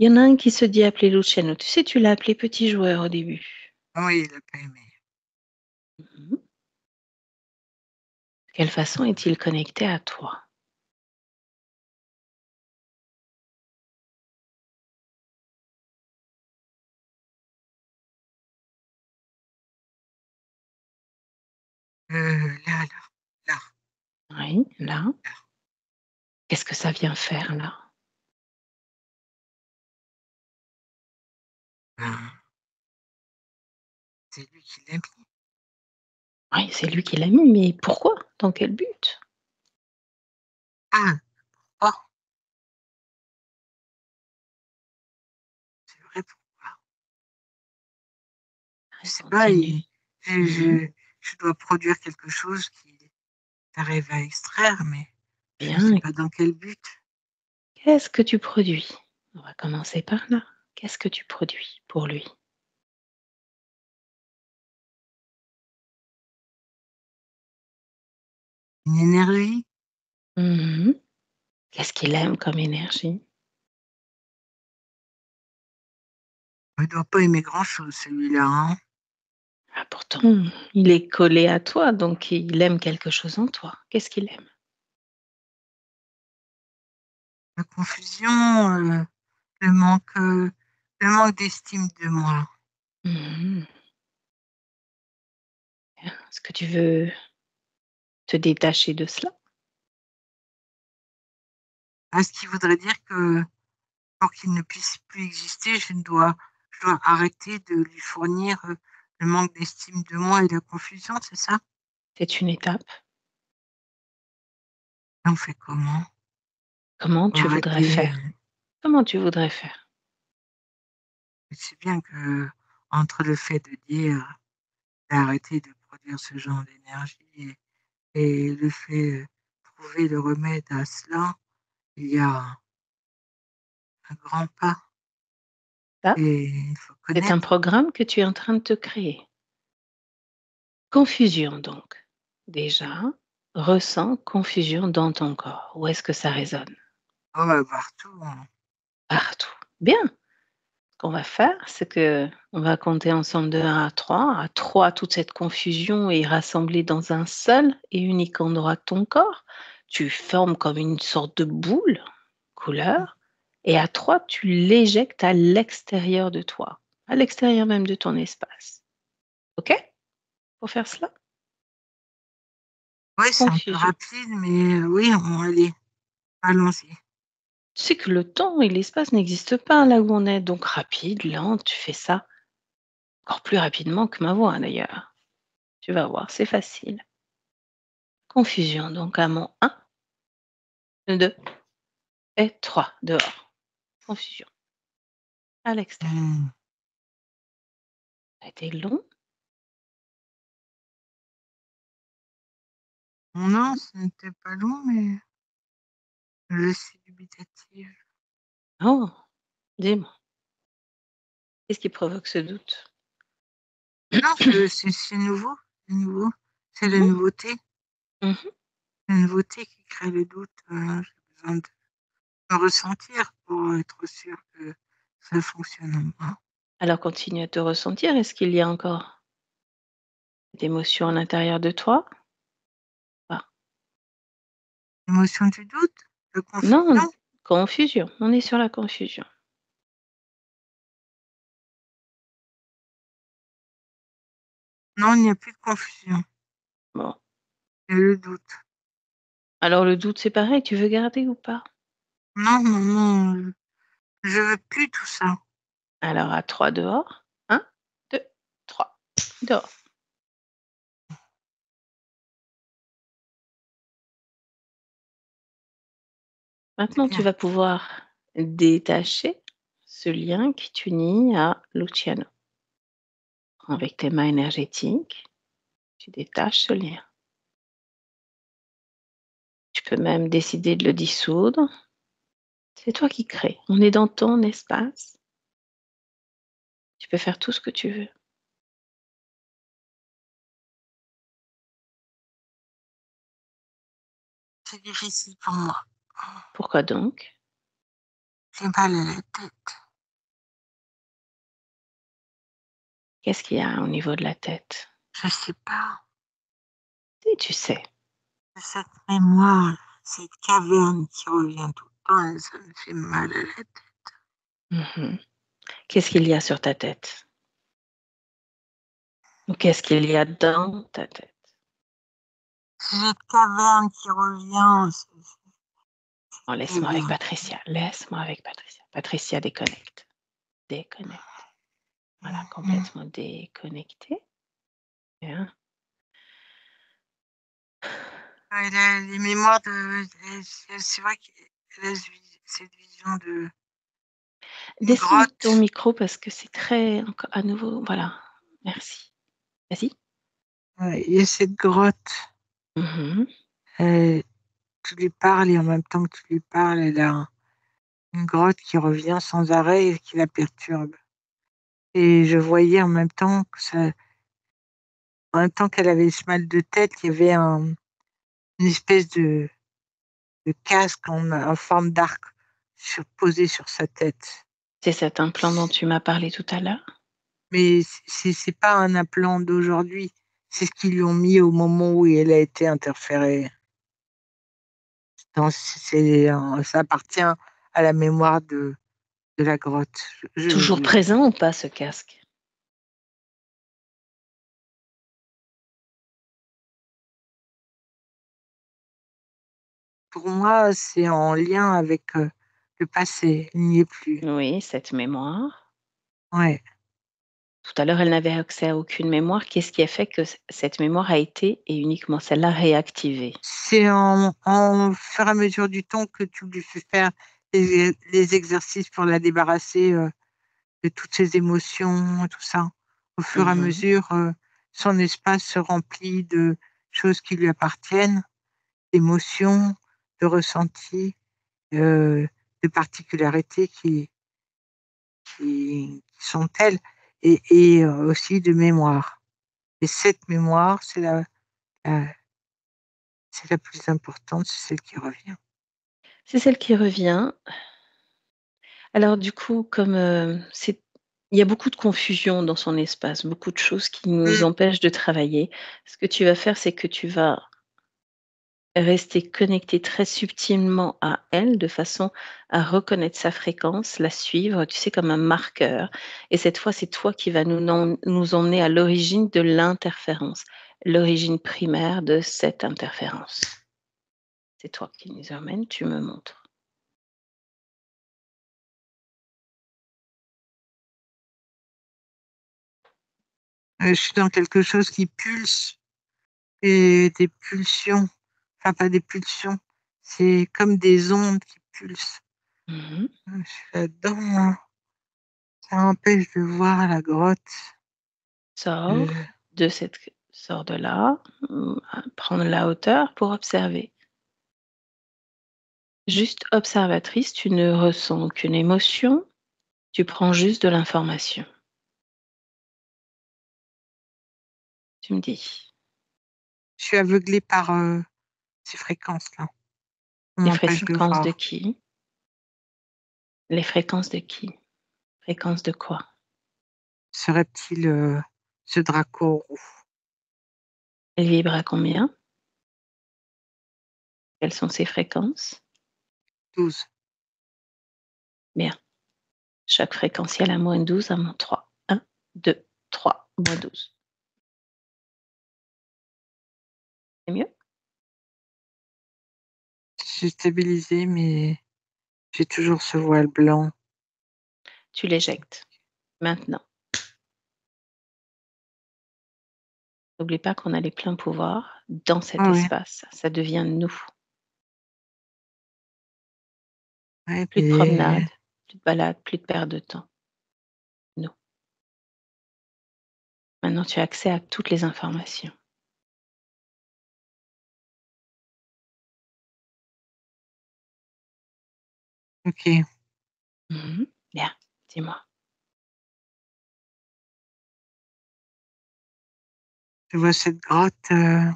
[SPEAKER 1] Il y en a un qui se dit appeler Luciano. Tu sais, tu l'as appelé petit joueur au début.
[SPEAKER 3] Oui, il n'a pas aimé.
[SPEAKER 1] Mhm. De quelle façon est-il connecté à toi?
[SPEAKER 3] Là, là,
[SPEAKER 1] Oui, là.
[SPEAKER 3] là.
[SPEAKER 1] Qu'est-ce que ça vient faire là?
[SPEAKER 3] Ben, c'est lui qui l'a mis.
[SPEAKER 1] Oui, c'est lui qui l'a mis, mais pourquoi? Dans quel but?
[SPEAKER 3] Ah, oh, c'est vrai, pourquoi? Je
[SPEAKER 1] Elle
[SPEAKER 3] sais pas,
[SPEAKER 1] continue.
[SPEAKER 3] je,
[SPEAKER 1] Mhm.
[SPEAKER 3] je dois produire quelque chose qui arrive à extraire, mais je ne sais
[SPEAKER 1] Bien.
[SPEAKER 3] pas dans quel but.
[SPEAKER 1] Qu'est-ce que tu produis? On va commencer par là. Qu'est-ce que tu produis pour lui?
[SPEAKER 3] Une énergie?
[SPEAKER 1] Mhm. Qu'est-ce qu'il aime comme énergie?
[SPEAKER 3] Il ne doit pas aimer grand-chose, celui-là, hein.
[SPEAKER 1] Ah, pourtant, il est collé à toi, donc il aime quelque chose en toi. Qu'est-ce qu'il aime?
[SPEAKER 3] La confusion, le manque, euh, le manque d'estime de moi.
[SPEAKER 1] Mhm. Est-ce que tu veux te détacher de cela?
[SPEAKER 3] Ah, ce qui voudrait dire que pour qu'il ne puisse plus exister, je dois arrêter de lui fournir le manque d'estime de moi et la confusion, c'est ça?
[SPEAKER 1] C'est une étape.
[SPEAKER 3] Et on fait comment?
[SPEAKER 1] Comment
[SPEAKER 3] Pour
[SPEAKER 1] tu voudrais
[SPEAKER 3] arrêter,
[SPEAKER 1] faire? Comment tu voudrais faire?
[SPEAKER 3] c'est bien que entre le fait de dire d'arrêter de produire ce genre d'énergie et le fait de trouver le remède à cela, il y a un grand pas
[SPEAKER 1] Ça,
[SPEAKER 3] et il faut
[SPEAKER 1] c'est un
[SPEAKER 3] connaître.
[SPEAKER 1] programme que tu es en train de te créer. Confusion donc. Déjà, ressens confusion dans ton corps. Où est-ce que ça résonne?
[SPEAKER 3] On va partout, hein.
[SPEAKER 1] Partout. Bien. Ce qu'on va faire, c'est que on va compter ensemble de 1 à 3. À 3, toute cette confusion est rassemblée dans un seul et unique endroit de ton corps. Tu formes comme une sorte de boule, couleur, et à 3, tu l'éjectes à l'extérieur de toi, à l'extérieur même de ton espace. OK? Pour faire cela?
[SPEAKER 3] Oui, c'est un peu
[SPEAKER 1] Confusion.
[SPEAKER 3] rapide, mais oui, allez, allons-y.
[SPEAKER 1] Tu sais que le temps et l'espace n'existent pas là où on est, donc rapide, lent, tu fais ça encore plus rapidement que ma voix d'ailleurs. Tu vas voir, c'est facile. Confusion, donc à mon 1, 2 et 3, dehors. Confusion, à l'extérieur.
[SPEAKER 3] Hmm.
[SPEAKER 1] Ça a été long?
[SPEAKER 3] Non, ce n'était pas long, mais je suis dubitative.
[SPEAKER 1] Oh, dis-moi, qu'est-ce qui provoque ce doute?
[SPEAKER 3] Non, c'est nouveau, c'est nouveau. C'est la
[SPEAKER 1] Mhm,
[SPEAKER 3] nouveauté.
[SPEAKER 1] mhm.
[SPEAKER 3] La nouveauté qui crée le doute. J'ai besoin de me ressentir pour être sûr que ça fonctionne en moi.
[SPEAKER 1] Alors continue à te ressentir. Est-ce qu'il y a encore d'émotions à l'intérieur de toi? Pas.
[SPEAKER 3] L'émotion du doute, de
[SPEAKER 1] Non,
[SPEAKER 3] confusion.
[SPEAKER 1] confusion. On est sur la confusion.
[SPEAKER 3] Non, il n'y a plus de confusion.
[SPEAKER 1] Bon.
[SPEAKER 3] Il y a le doute.
[SPEAKER 1] Alors le doute, c'est pareil. Tu veux garder ou pas?
[SPEAKER 3] Non, non, non, je veux plus tout ça.
[SPEAKER 1] Alors à 3 dehors. 1, 2, 3. Dehors.
[SPEAKER 3] C'est
[SPEAKER 1] Maintenant, tu
[SPEAKER 3] bien.
[SPEAKER 1] vas pouvoir détacher ce lien qui t'unit à Luciano. Avec tes mains énergétiques, tu détaches ce lien. Tu peux même décider de le dissoudre. C'est toi qui crées. On est dans ton espace. Tu peux faire tout ce que tu veux.
[SPEAKER 3] C'est difficile pour moi.
[SPEAKER 1] Pourquoi donc?
[SPEAKER 3] J'ai mal à la tête.
[SPEAKER 1] Qu'est-ce qu'il y a au niveau de la tête?
[SPEAKER 3] Je sais pas.
[SPEAKER 1] Si, tu sais.
[SPEAKER 3] Cette mémoire, cette caverne qui revient tout le temps, ça me fait mal à la tête.
[SPEAKER 1] Mmh. Qu'est-ce qu'il y a sur ta tête? Ou qu'est-ce qu'il y a dans ta tête?
[SPEAKER 3] Cette caverne qui revient,
[SPEAKER 1] Oh,
[SPEAKER 3] c'est
[SPEAKER 1] laisse-moi avec
[SPEAKER 3] bien.
[SPEAKER 1] Patricia, laisse-moi avec Patricia. Patricia, déconnecte, déconnecte. Voilà, complètement déconnectée. Bien.
[SPEAKER 3] Ouais, les mémoires c'est vrai qu'elle a cette vision de une
[SPEAKER 1] Descends ton
[SPEAKER 3] grotte.
[SPEAKER 1] micro parce que c'est très à nouveau voilà, merci. Vas-y.
[SPEAKER 3] Ouais, il y a cette grotte.
[SPEAKER 1] Mmh.
[SPEAKER 3] euh, Tu lui parles et en même temps que tu lui parles, elle a une grotte qui revient sans arrêt et qui la perturbe. Et je voyais en même temps qu'elle avait ce mal de tête, il y avait une espèce de casque en forme d'arc posé sur sa tête.
[SPEAKER 1] C'est cet implant dont tu m'as parlé tout à l'heure?
[SPEAKER 3] Mais c'est pas un implant d'aujourd'hui. C'est ce qu'ils lui ont mis au moment où elle a été interférée. Ça appartient à la mémoire de la grotte.
[SPEAKER 1] Toujours présent ou pas ce casque?
[SPEAKER 3] Pour moi, c'est en lien avec le passé. Il n'y est plus.
[SPEAKER 1] Oui, cette mémoire.
[SPEAKER 3] Ouais.
[SPEAKER 1] Tout à l'heure, elle n'avait accès à aucune mémoire. Qu'est-ce qui a fait que cette mémoire a été et uniquement celle-là réactivée?
[SPEAKER 3] C'est en fur et à mesure du temps que tu lui fais faire les exercices pour la débarrasser de toutes ses émotions, tout ça. Au fur et à
[SPEAKER 1] Mmh.
[SPEAKER 3] mesure, son espace se remplit de choses qui lui appartiennent, d'émotions, de ressentis, de particularités qui sont telles, et aussi de mémoire. Et cette mémoire, la- c'est la plus importante, c'est celle qui revient.
[SPEAKER 1] C'est celle qui revient. Alors du coup, comme, il y a beaucoup de confusion dans son espace, beaucoup de choses qui nous
[SPEAKER 3] Mm.
[SPEAKER 1] empêchent de travailler. Ce que tu vas faire, c'est que tu vas rester connecté très subtilement à elle, de façon à reconnaître sa fréquence, la suivre, tu sais, comme un marqueur. Et cette fois, c'est toi qui vas nous emmener à l'origine de l'interférence, l'origine primaire de cette interférence. C'est toi qui nous emmène, tu me montres.
[SPEAKER 3] Je suis dans quelque chose qui pulse, et des pulsions, enfin pas des pulsions, c'est comme des ondes qui pulsent.
[SPEAKER 1] Mmh.
[SPEAKER 3] Je suis là-dedans, hein. Ça empêche de voir la grotte. Euh,
[SPEAKER 1] Sors de là, prendre la hauteur pour observer. Juste observatrice, tu ne ressens aucune émotion, tu prends juste de l'information. Tu me dis.
[SPEAKER 3] je suis aveuglée par ces fréquences-là. On
[SPEAKER 1] Les
[SPEAKER 3] m'empêche de
[SPEAKER 1] fréquences de
[SPEAKER 3] voir.
[SPEAKER 1] qui? Les fréquences de qui? Fréquences de quoi?
[SPEAKER 3] Serait-il ce Draco roux?
[SPEAKER 1] Elle vibre à combien? Quelles sont ses fréquences?
[SPEAKER 3] 12.
[SPEAKER 1] Bien. Chaque fréquentiel a -12 à -3. 1, 2, 3, -12. C'est mieux?
[SPEAKER 3] J'ai stabilisé, mais j'ai toujours ce voile blanc.
[SPEAKER 1] Tu l'éjectes. Maintenant. N'oublie pas qu'on a les pleins pouvoirs dans cet
[SPEAKER 3] Ah oui,
[SPEAKER 1] espace. Ça devient nous.
[SPEAKER 3] ouais,
[SPEAKER 1] Plus de
[SPEAKER 3] mais...
[SPEAKER 1] promenade, plus de balade, plus de perte de temps. Nous. Maintenant, tu as accès à toutes les informations.
[SPEAKER 3] Ok,
[SPEAKER 1] Mmh. Bien, dis-moi.
[SPEAKER 3] je vois cette grotte, euh,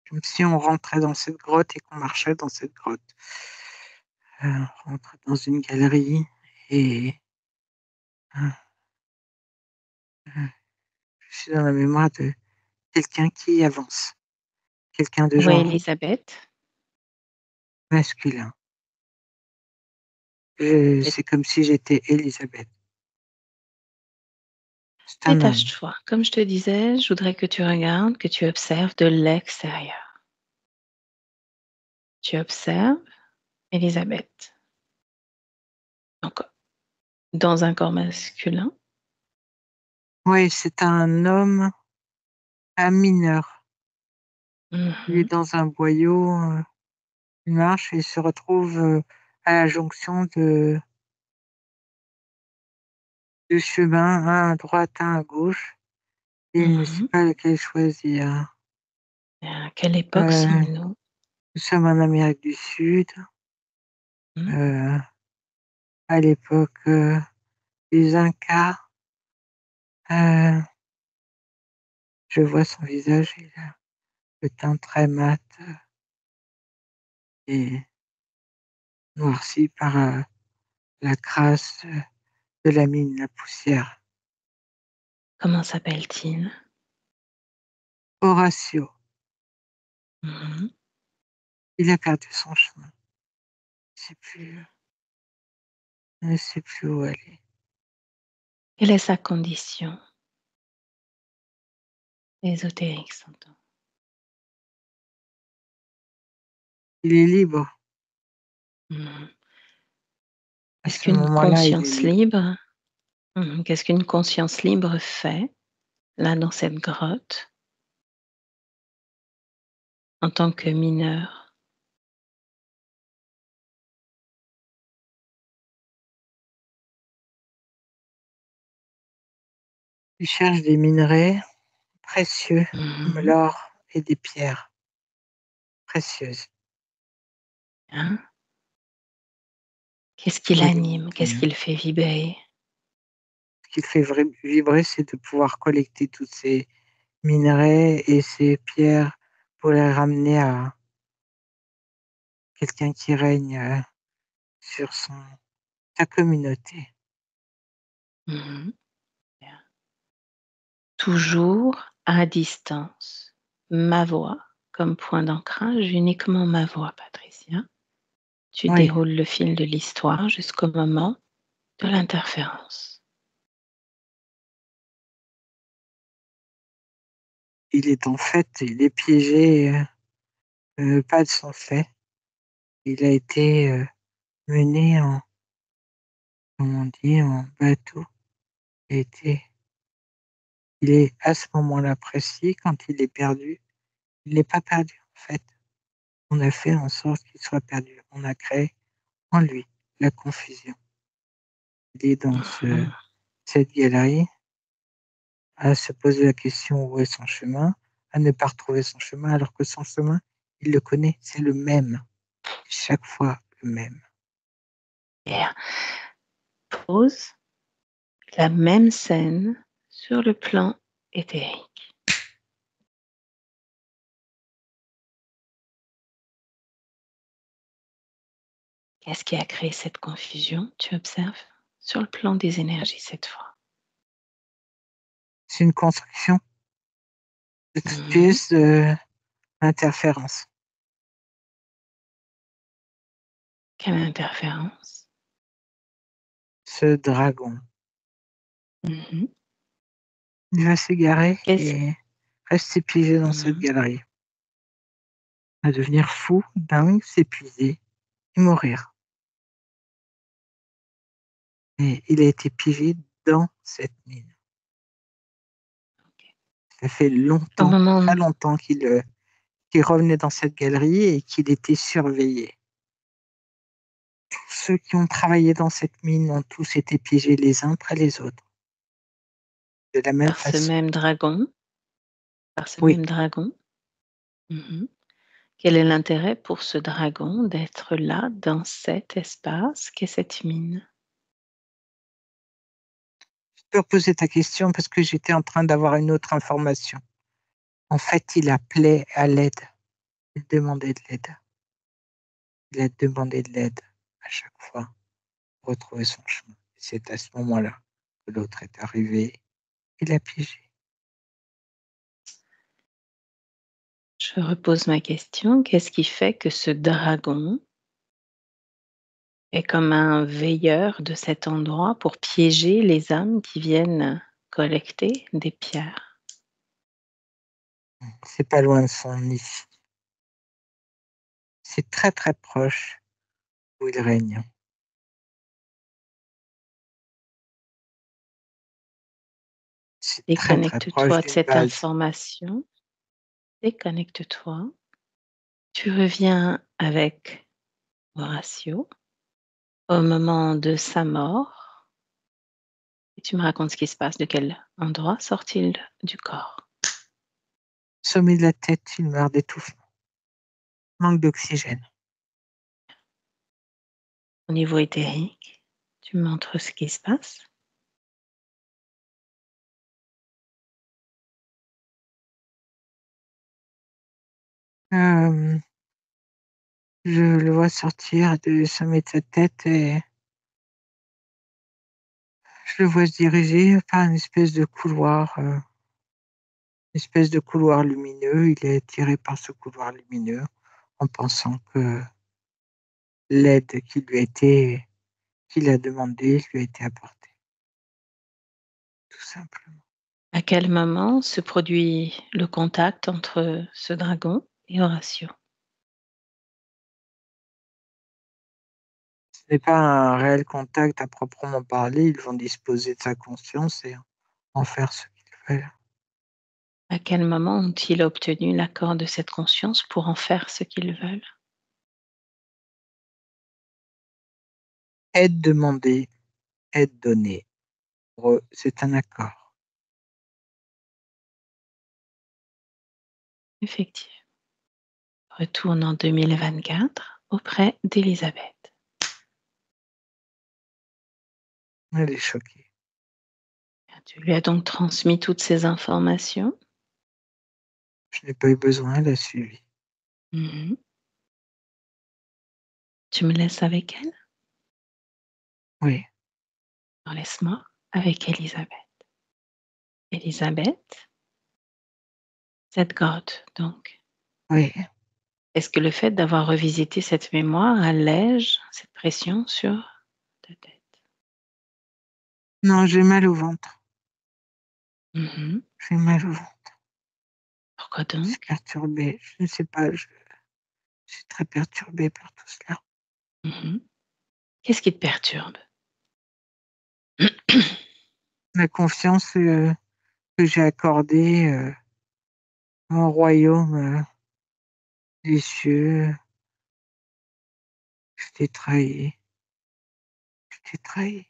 [SPEAKER 3] comme si on rentrait dans cette grotte et qu'on marchait dans cette grotte. On rentre dans une galerie Et euh, euh, je suis dans la mémoire de quelqu'un qui avance, quelqu'un de
[SPEAKER 1] Oui,
[SPEAKER 3] genre
[SPEAKER 1] Elisabeth.
[SPEAKER 3] masculin.
[SPEAKER 1] Dé
[SPEAKER 3] C'est comme si j'étais Élisabeth. C'est un homme.
[SPEAKER 1] Détache-toi. Comme je te disais, je voudrais que tu regardes, que tu observes de l'extérieur. Tu observes Elisabeth. Donc, dans un corps masculin.
[SPEAKER 3] Oui, c'est un homme, un mineur. Il est
[SPEAKER 1] Mmh.
[SPEAKER 3] dans un boyau, il marche et il se retrouve à la jonction de chemins, un à droite, un à gauche, et il ne sait
[SPEAKER 1] Mmh.
[SPEAKER 3] pas lequel choisir.
[SPEAKER 1] Et à quelle époque
[SPEAKER 3] Euh,
[SPEAKER 1] sommes-nous?
[SPEAKER 3] Nous sommes en Amérique du Sud,
[SPEAKER 1] Mmh.
[SPEAKER 3] euh, à l'époque des Incas. Euh, je vois son visage, il a le teint très mat et noirci par la crasse de la mine, la poussière.
[SPEAKER 1] Comment s'appelle-t-il?
[SPEAKER 3] Horatio,
[SPEAKER 1] Mmh.
[SPEAKER 3] il a perdu son chemin. Il ne sait plus où aller.
[SPEAKER 1] Quelle est sa condition ésotérique, s'entend?
[SPEAKER 3] Il est libre.
[SPEAKER 1] Mmh.
[SPEAKER 3] À
[SPEAKER 1] Qu'est-ce
[SPEAKER 3] ce
[SPEAKER 1] qu'une
[SPEAKER 3] moment-là, il est
[SPEAKER 1] conscience
[SPEAKER 3] libre.
[SPEAKER 1] libre qu'est-ce qu'une conscience libre fait, là, dans cette grotte, en tant que mineur?
[SPEAKER 3] Il cherche des minerais précieux comme
[SPEAKER 1] Mmh.
[SPEAKER 3] l'or et des pierres précieuses.
[SPEAKER 1] Hein? Qu'est-ce qui
[SPEAKER 3] Et
[SPEAKER 1] l'anime? Qu'est-ce qui le fait vibrer?
[SPEAKER 3] ce qui le fait vibrer, c'est de pouvoir collecter tous ces minerais et ces pierres pour les ramener à quelqu'un qui règne sur sa communauté.
[SPEAKER 1] Mmh. Bien. Toujours à distance. Ma voix comme point d'ancrage, uniquement ma voix, Patricia. Tu
[SPEAKER 3] Oui,
[SPEAKER 1] déroules le fil de l'histoire jusqu'au moment de l'interférence.
[SPEAKER 3] il est piégé, pas de son fait. Il a été mené en, comme on dit, en bateau. Il a été Il est à ce moment-là précis, quand il est perdu, il n'est pas perdu en fait. On a fait en sorte qu'il soit perdu. On a créé en lui la confusion. Il est dans
[SPEAKER 1] Mmh.
[SPEAKER 3] cette galerie à se poser la question où est son chemin, à ne pas retrouver son chemin alors que son chemin, il le connaît, c'est le même. Chaque fois le même.
[SPEAKER 1] Bien. Pose la même scène sur le plan éthérique. Qu'est-ce qui a créé cette confusion? Tu observes sur le plan des énergies cette fois.
[SPEAKER 3] C'est une construction de toutes
[SPEAKER 1] Mmh.
[SPEAKER 3] pièces d'interférence.
[SPEAKER 1] Quelle interférence?
[SPEAKER 3] Ce dragon,
[SPEAKER 1] Mmh.
[SPEAKER 3] il va s'égarer
[SPEAKER 1] Qu'est-ce
[SPEAKER 3] et rester piégé dans cette
[SPEAKER 1] mmh
[SPEAKER 3] galerie. À devenir fou, dingue, s'épuiser et mourir. Et il a été piégé dans cette mine.
[SPEAKER 1] OK.
[SPEAKER 3] Ça fait
[SPEAKER 1] Au
[SPEAKER 3] longtemps,
[SPEAKER 1] moment
[SPEAKER 3] très longtemps qu'il revenait dans cette galerie et qu'il était surveillé. Tous ceux qui ont travaillé dans cette mine ont tous été piégés les uns après les autres, de la même
[SPEAKER 1] par ce
[SPEAKER 3] façon.
[SPEAKER 1] même dragon par ce
[SPEAKER 3] Oui,
[SPEAKER 1] même dragon? Mmh. Quel est l'intérêt pour ce dragon d'être là, dans cet espace qu'est cette mine?
[SPEAKER 3] je peux reposer ta question parce que j'étais en train d'avoir une autre information. En fait, il appelait à l'aide. Il demandait de l'aide. Il a demandé de l'aide à chaque fois pour retrouver son chemin. C'est à ce moment-là que l'autre est arrivé et l'a piégé.
[SPEAKER 1] Je repose ma question. Qu'est-ce qui fait que ce dragon est comme un veilleur de cet endroit pour piéger les âmes qui viennent collecter des pierres?
[SPEAKER 3] C'est pas loin de son nid. C'est très très proche où il règne. C'est très très proche
[SPEAKER 1] Déconnecte-toi de
[SPEAKER 3] d'une
[SPEAKER 1] cette
[SPEAKER 3] base.
[SPEAKER 1] information. Déconnecte-toi. Tu reviens avec Horatio au moment de sa mort et tu me racontes ce qui se passe. De quel endroit sort-il du corps?
[SPEAKER 3] Sommet de la tête, il meurt d'étouffement. Manque d'oxygène.
[SPEAKER 1] Au niveau éthérique, tu me montres ce qui se passe.
[SPEAKER 3] Euh, je le vois sortir du sommet de sa tête et je le vois se diriger par une espèce de couloir lumineux. Il est attiré par ce couloir lumineux en pensant que l'aide qu'il a demandée lui a été apportée, tout simplement.
[SPEAKER 1] À quel moment se produit le contact entre ce dragon et Horatio?
[SPEAKER 3] Ce n'est pas un réel contact à proprement parler. Ils vont disposer de sa conscience et en faire ce qu'ils veulent.
[SPEAKER 1] À quel moment ont-ils obtenu l'accord de cette conscience pour en faire ce qu'ils veulent?
[SPEAKER 3] Aide demandée, aide donnée. Pour eux, c'est un accord.
[SPEAKER 1] Effectivement. Retourne en 2024 auprès d'Elisabeth.
[SPEAKER 3] Elle est choquée.
[SPEAKER 1] Tu lui as donc transmis toutes ces informations.
[SPEAKER 3] Je n'ai pas eu besoin, elle a suivi.
[SPEAKER 1] Mhm. Tu me laisses avec elle?
[SPEAKER 3] Oui,
[SPEAKER 1] Alors laisse-moi avec Elisabeth. Elisabeth, cette grotte, donc.
[SPEAKER 3] oui.
[SPEAKER 1] Est-ce que le fait d'avoir revisité cette mémoire allège cette pression sur ta tête?
[SPEAKER 3] Non, j'ai mal au ventre.
[SPEAKER 1] Mhm.
[SPEAKER 3] J'ai mal au ventre.
[SPEAKER 1] Pourquoi
[SPEAKER 3] Je suis
[SPEAKER 1] donc?
[SPEAKER 3] perturbée. Je ne sais pas, je suis très perturbée par tout cela.
[SPEAKER 1] Mhm. Qu'est-ce qui te perturbe?
[SPEAKER 3] La confiance que j'ai accordée au royaume des cieux, je t'ai trahi. Je t'ai trahi.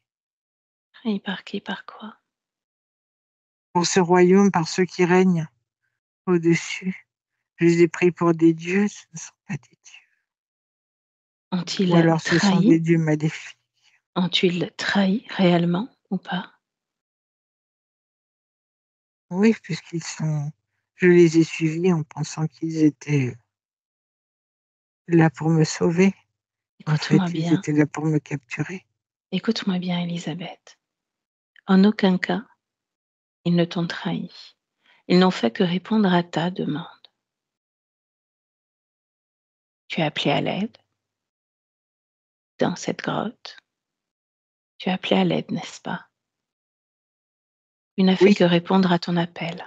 [SPEAKER 1] Trahi par qui, par quoi?
[SPEAKER 3] Pour ce royaume, par ceux qui règnent au-dessus, je les ai pris pour des dieux, ce ne sont pas des dieux. Ou
[SPEAKER 1] Ont-ils
[SPEAKER 3] alors ce sont
[SPEAKER 1] trahi?
[SPEAKER 3] des dieux maléfiques.
[SPEAKER 1] Ont-ils trahi réellement ou pas?
[SPEAKER 3] Oui, je les ai suivis en pensant qu'ils étaient là pour me sauver. En
[SPEAKER 1] Écoute-moi
[SPEAKER 3] fait, ils
[SPEAKER 1] bien,
[SPEAKER 3] étaient là pour me capturer.
[SPEAKER 1] écoute-moi bien, Elisabeth. En aucun cas, ils ne t'ont trahi. Ils n'ont fait que répondre à ta demande. Tu as appelé à l'aide dans cette grotte. Tu as appelé à l'aide, n'est-ce pas? Tu n'as fait
[SPEAKER 3] Oui,
[SPEAKER 1] que répondre à ton appel.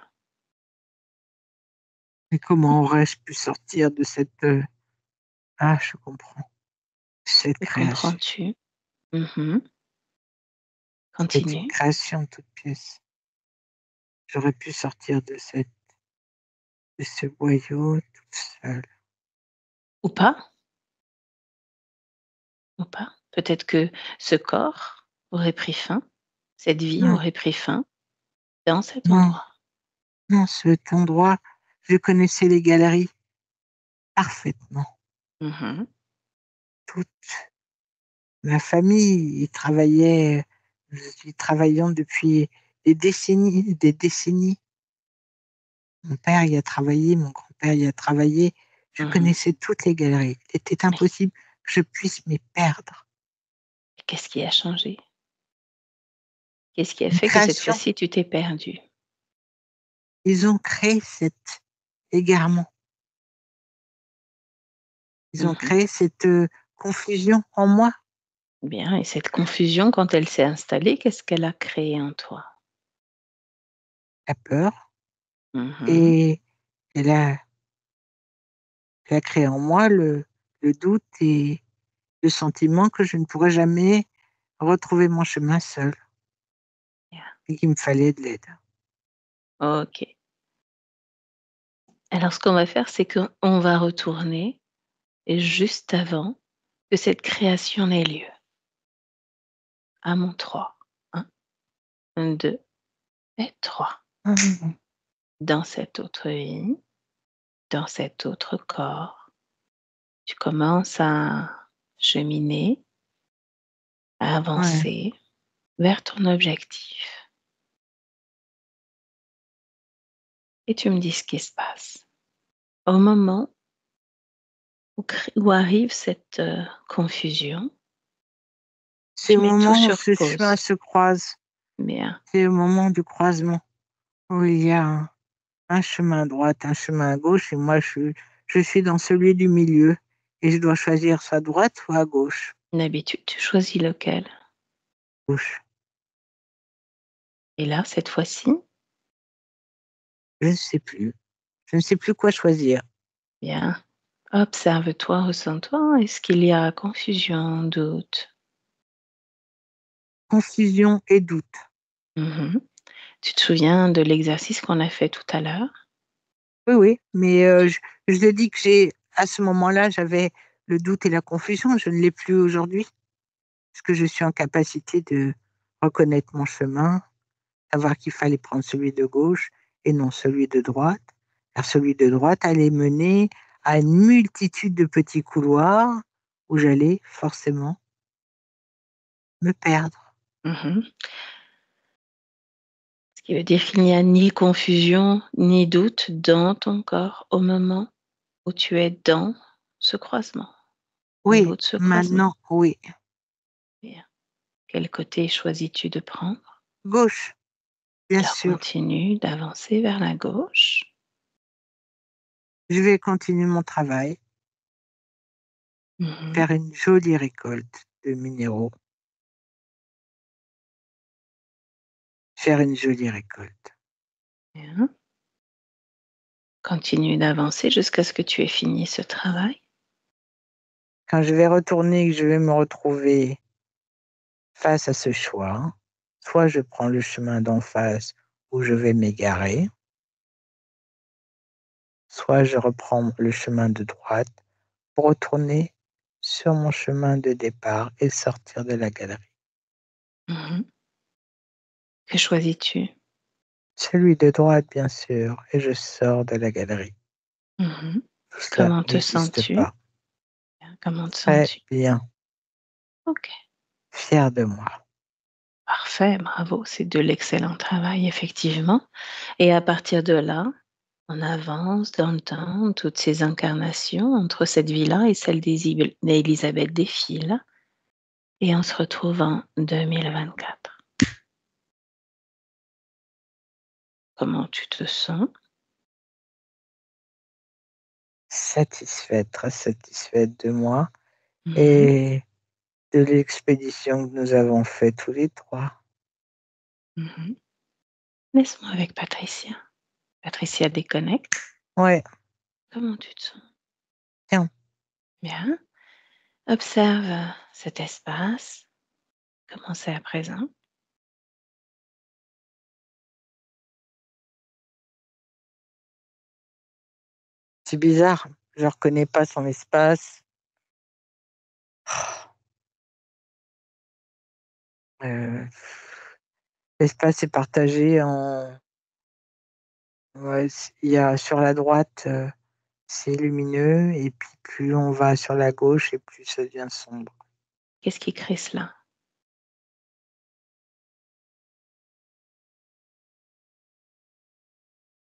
[SPEAKER 3] mais comment aurais-je pu sortir de cette... Ah, je comprends. Cette
[SPEAKER 1] Que
[SPEAKER 3] création.
[SPEAKER 1] comprends-tu? Mhm.
[SPEAKER 3] C'était une
[SPEAKER 1] Continue.
[SPEAKER 3] création de toute pièce. J'aurais pu sortir de ce boyau toute seule.
[SPEAKER 1] Ou pas? Ou pas? Peut-être que ce corps aurait pris fin, cette vie
[SPEAKER 3] Non,
[SPEAKER 1] aurait pris fin dans cet
[SPEAKER 3] non,
[SPEAKER 1] endroit.
[SPEAKER 3] non, cet endroit, je connaissais les galeries parfaitement.
[SPEAKER 1] Mhm.
[SPEAKER 3] Toute ma famille y travaillait, y travaillant depuis des décennies, des décennies. Mon père y a travaillé, mon grand-père y a travaillé. Je
[SPEAKER 1] Mhm.
[SPEAKER 3] connaissais toutes les galeries. Il était
[SPEAKER 1] Oui.
[SPEAKER 3] impossible que je puisse m'y perdre.
[SPEAKER 1] Qu'est-ce qui a changé? Qu'est-ce qui a
[SPEAKER 3] une
[SPEAKER 1] fait que cette
[SPEAKER 3] création.
[SPEAKER 1] fois-ci tu t'es perdue?
[SPEAKER 3] Ils ont créé cet égarement. Ils ont
[SPEAKER 1] Mmh.
[SPEAKER 3] créé cette, confusion en moi.
[SPEAKER 1] Bien, et cette confusion quand elle s'est installée, qu'est-ce qu'elle a créé en toi?
[SPEAKER 3] La peur
[SPEAKER 1] Mmh.
[SPEAKER 3] et elle a elle a créé en moi le doute et le sentiment que je ne pourrais jamais retrouver mon chemin seule
[SPEAKER 1] Bien,
[SPEAKER 3] et qu'il me fallait de l'aide.
[SPEAKER 1] OK. Alors ce qu'on va faire, c'est qu'on va retourner et juste avant que cette création n'ait lieu, à mon 3. 1, 2 et 3.
[SPEAKER 3] Mmh.
[SPEAKER 1] Dans cette autre vie, dans cet autre corps, tu commences à cheminer, à
[SPEAKER 3] Ouais,
[SPEAKER 1] avancer vers ton objectif et tu me dis ce qui se passe. Au moment où arrive cette, confusion,
[SPEAKER 3] c'est
[SPEAKER 1] tu
[SPEAKER 3] au
[SPEAKER 1] mets tout
[SPEAKER 3] moment où
[SPEAKER 1] sur
[SPEAKER 3] ce chemin
[SPEAKER 1] pause.
[SPEAKER 3] se croise,
[SPEAKER 1] Bien,
[SPEAKER 3] c'est au moment du croisement où il y a un chemin à droite, un chemin à gauche et moi je suis dans celui du milieu et je dois choisir soit à droite, soit à gauche.
[SPEAKER 1] d'habitude, tu choisis lequel?
[SPEAKER 3] Gauche,
[SPEAKER 1] Et là, cette fois-ci,
[SPEAKER 3] je ne sais plus. Je ne sais plus quoi choisir.
[SPEAKER 1] bien, observe-toi, ressens-toi. Est-ce qu'il y a confusion, doute?
[SPEAKER 3] Confusion et doute.
[SPEAKER 1] Mmh. Tu te souviens de l'exercice qu'on a fait tout à l'heure?
[SPEAKER 3] Oui, oui, mais je te dis que j'ai à ce moment-là, j'avais le doute et la confusion, je ne l'ai plus aujourd'hui, parce que je suis en capacité de reconnaître mon chemin, savoir qu'il fallait prendre celui de gauche et non celui de droite, car celui de droite allait mener à une multitude de petits couloirs où j'allais forcément me perdre.
[SPEAKER 1] Mmh. Ce qui veut dire qu'il n'y a ni confusion, ni doute dans ton corps au moment où tu es dans ce croisement, au
[SPEAKER 3] Oui,
[SPEAKER 1] niveau de ce croisement.
[SPEAKER 3] maintenant, oui.
[SPEAKER 1] Bien. Quel côté choisis-tu de prendre?
[SPEAKER 3] Gauche, bien
[SPEAKER 1] Alors
[SPEAKER 3] sûr.
[SPEAKER 1] continue d'avancer vers la gauche.
[SPEAKER 3] Je vais continuer mon travail,
[SPEAKER 1] Mmh.
[SPEAKER 3] faire une jolie récolte de minéraux, faire une jolie récolte.
[SPEAKER 1] Bien. Continue d'avancer jusqu'à ce que tu aies fini ce travail.
[SPEAKER 3] Quand je vais retourner et que je vais me retrouver face à ce choix, soit je prends le chemin d'en face où je vais m'égarer, soit je reprends le chemin de droite pour retourner sur mon chemin de départ et sortir de la galerie.
[SPEAKER 1] Mmh. Que choisis-tu?
[SPEAKER 3] Celui de droite, bien sûr, et je sors de la galerie.
[SPEAKER 1] Mmh.
[SPEAKER 3] Tout cela
[SPEAKER 1] Comment te
[SPEAKER 3] n'existe
[SPEAKER 1] sens-tu?
[SPEAKER 3] pas.
[SPEAKER 1] Bien, comment te
[SPEAKER 3] Très
[SPEAKER 1] sens-tu?
[SPEAKER 3] bien,
[SPEAKER 1] OK,
[SPEAKER 3] fier de moi.
[SPEAKER 1] parfait, bravo, c'est de l'excellent travail effectivement, et à partir de là, on avance dans le temps, toutes ces incarnations entre cette vie-là et celle d'Élisabeth défilent et on se retrouve en 2024. Comment tu te sens?
[SPEAKER 3] Satisfaite, très satisfaite de moi
[SPEAKER 1] Mmh.
[SPEAKER 3] et de l'expédition que nous avons faite tous les 3.
[SPEAKER 1] Mmh. Laisse-moi avec Patricia. Patricia déconnecte.
[SPEAKER 3] Ouais,
[SPEAKER 1] Comment tu te sens?
[SPEAKER 3] tiens,
[SPEAKER 1] Bien. Observe cet espace. Comment c'est à présent?
[SPEAKER 3] c'est bizarre, je reconnais pas son espace. Heu, l'espace est partagé en ouais, il y a sur la droite, c'est lumineux et puis plus on va sur la gauche et plus ça devient sombre.
[SPEAKER 1] Qu'est-ce qui crée cela?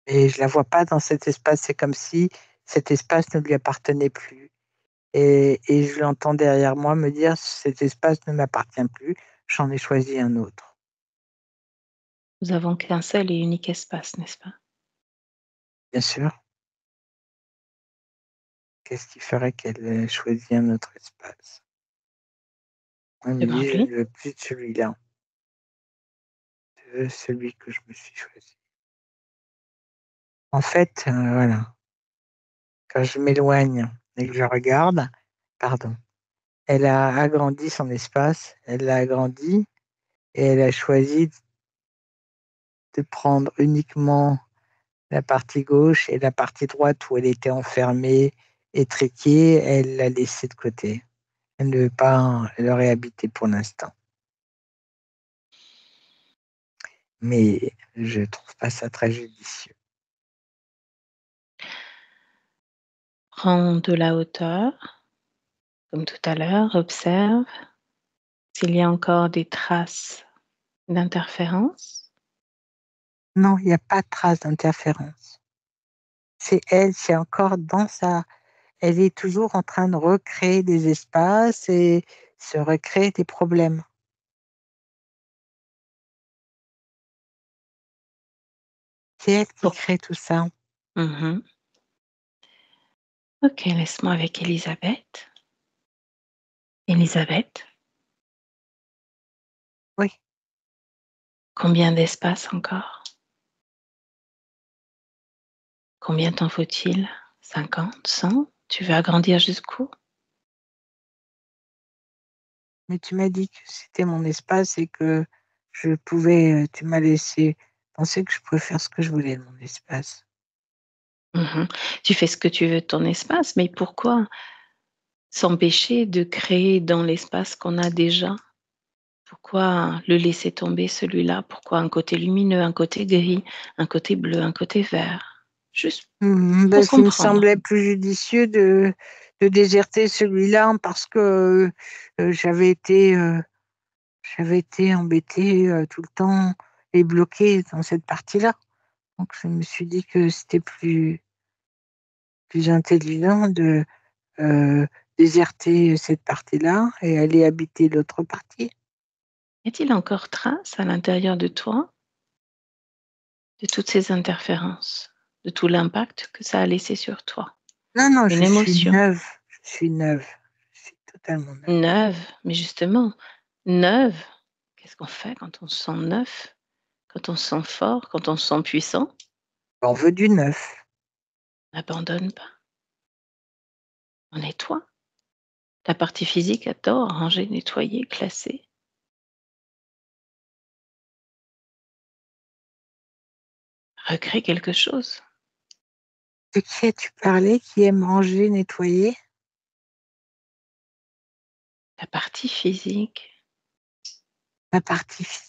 [SPEAKER 3] Et je la vois pas dans cet espace, c'est comme si cet espace ne lui appartenait plus et je l'entends derrière moi me dire: «Cet espace ne m'appartient plus, j'en ai choisi un autre».
[SPEAKER 1] Nous avons qu'un seul et unique espace, n'est-ce pas?
[SPEAKER 3] Bien sûr. Qu'est-ce qui ferait qu'elle ait choisi un autre espace? Elle me dit: «Je ne
[SPEAKER 1] Demande-lui.
[SPEAKER 3] veux plus de celui-là, je veux celui que je me suis choisi». En fait, voilà, quand je m'éloigne et que je regarde, pardon, elle a agrandi son espace, elle l'a agrandi et elle a choisi de prendre uniquement la partie gauche et la partie droite où elle était enfermée, étriquée, elle l'a laissée de côté. Elle ne veut pas le réhabiter pour l'instant. Mais je trouve pas ça très judicieux.
[SPEAKER 1] Prends de la hauteur, comme tout à l'heure, observe s'il y a encore des traces d'interférence.
[SPEAKER 3] Non, il y a pas de trace d'interférence. C'est elle, c'est encore dans sa elle est toujours en train de recréer des espaces et se recréer des problèmes. C'est elle qui
[SPEAKER 1] Pour
[SPEAKER 3] crée tout ça.
[SPEAKER 1] Mmh. OK, laisse-moi avec Élisabeth. Élisabeth,
[SPEAKER 3] Oui,
[SPEAKER 1] combien d'espace encore? Combien t'en faut-il? 50, 100? Tu veux agrandir jusqu'où?
[SPEAKER 3] mais tu m'as dit que c'était mon espace et que je pouvais, tu m'as laissé penser que je pouvais faire ce que je voulais de mon espace.
[SPEAKER 1] Mmh. Tu fais ce que tu veux de ton espace, mais pourquoi s'empêcher de créer dans l'espace qu'on a déjà? Pourquoi le laisser tomber celui-là? Pourquoi un côté lumineux, un côté gris, un côté bleu, un côté vert? Juste pour se
[SPEAKER 3] Ce qui me
[SPEAKER 1] comprendre.
[SPEAKER 3] semblait plus judicieux de déserter celui-là parce que, j'avais été embêtée, tout le temps et bloquée dans cette partie-là. Donc je me suis dit que c'était plus intelligent de, heu, déserter cette partie-là et aller habiter l'autre partie.
[SPEAKER 1] Y a-t-il encore trace à l'intérieur de toi de toutes ces interférences, de tout l'impact que ça a laissé sur toi?
[SPEAKER 3] Non, non,
[SPEAKER 1] Une émotion
[SPEAKER 3] je suis neuve, je suis totalement neuve.
[SPEAKER 1] neuve, mais justement, neuve, qu'est-ce qu'on fait quand on se sent neuf? Quand on se sent fort, quand on se sent puissant?
[SPEAKER 3] On veut du neuf.
[SPEAKER 1] N'abandonne pas, on nettoie. Ta partie physique adore ranger, nettoyer, classer. Recrée quelque chose.
[SPEAKER 3] De qui as-tu parlé qui aime ranger, nettoyer?
[SPEAKER 1] Ta partie physique.
[SPEAKER 3] Ma partie physique,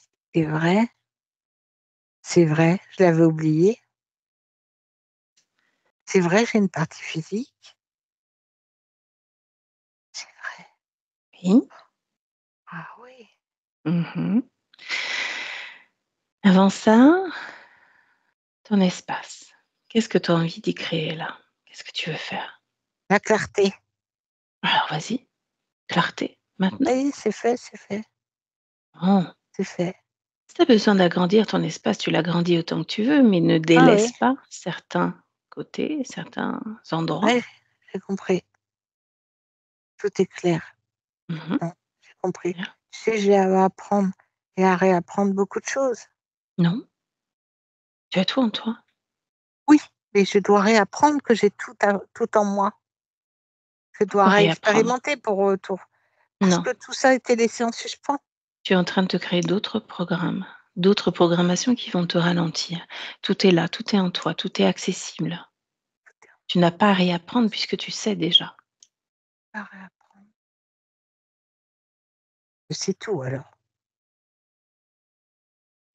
[SPEAKER 3] c'est vrai, je l'avais oublié. C'est vrai, j'ai une partie physique, c'est vrai.
[SPEAKER 1] Oui.
[SPEAKER 3] Ah oui.
[SPEAKER 1] Mmh. Avant ça, ton espace. Qu'est-ce que tu as envie d'y créer là? Qu'est-ce que tu veux faire?
[SPEAKER 3] La clarté.
[SPEAKER 1] Alors vas-y, clarté,
[SPEAKER 3] Ça
[SPEAKER 1] maintenant.
[SPEAKER 3] y est, c'est fait,
[SPEAKER 1] Bon,
[SPEAKER 3] c'est fait.
[SPEAKER 1] si tu as besoin d'agrandir ton espace, tu l'agrandis autant que tu veux, mais ne
[SPEAKER 3] Ah oui,
[SPEAKER 1] délaisse pas certains côtés, certains endroits.
[SPEAKER 3] ouais, j'ai compris, tout est clair.
[SPEAKER 1] Mmh.
[SPEAKER 3] Non, j'ai compris.
[SPEAKER 1] Bien.
[SPEAKER 3] Tu sais, j'ai à apprendre et à réapprendre beaucoup de choses.
[SPEAKER 1] Non, tu as tout en toi.
[SPEAKER 3] Oui, mais je dois réapprendre que j'ai tout en moi. Je dois
[SPEAKER 1] Pourquoi réapprendre?
[SPEAKER 3] réexpérimenter pour, tout parce
[SPEAKER 1] Non,
[SPEAKER 3] que tout ça a été laissé en suspens.
[SPEAKER 1] tu es en train de te créer d'autres programmes, d'autres programmations qui vont te ralentir. Tout est là, tout est en toi, tout est accessible. Tu n'as pas à réapprendre puisque tu sais déjà.
[SPEAKER 3] À réapprendre. Je sais tout alors.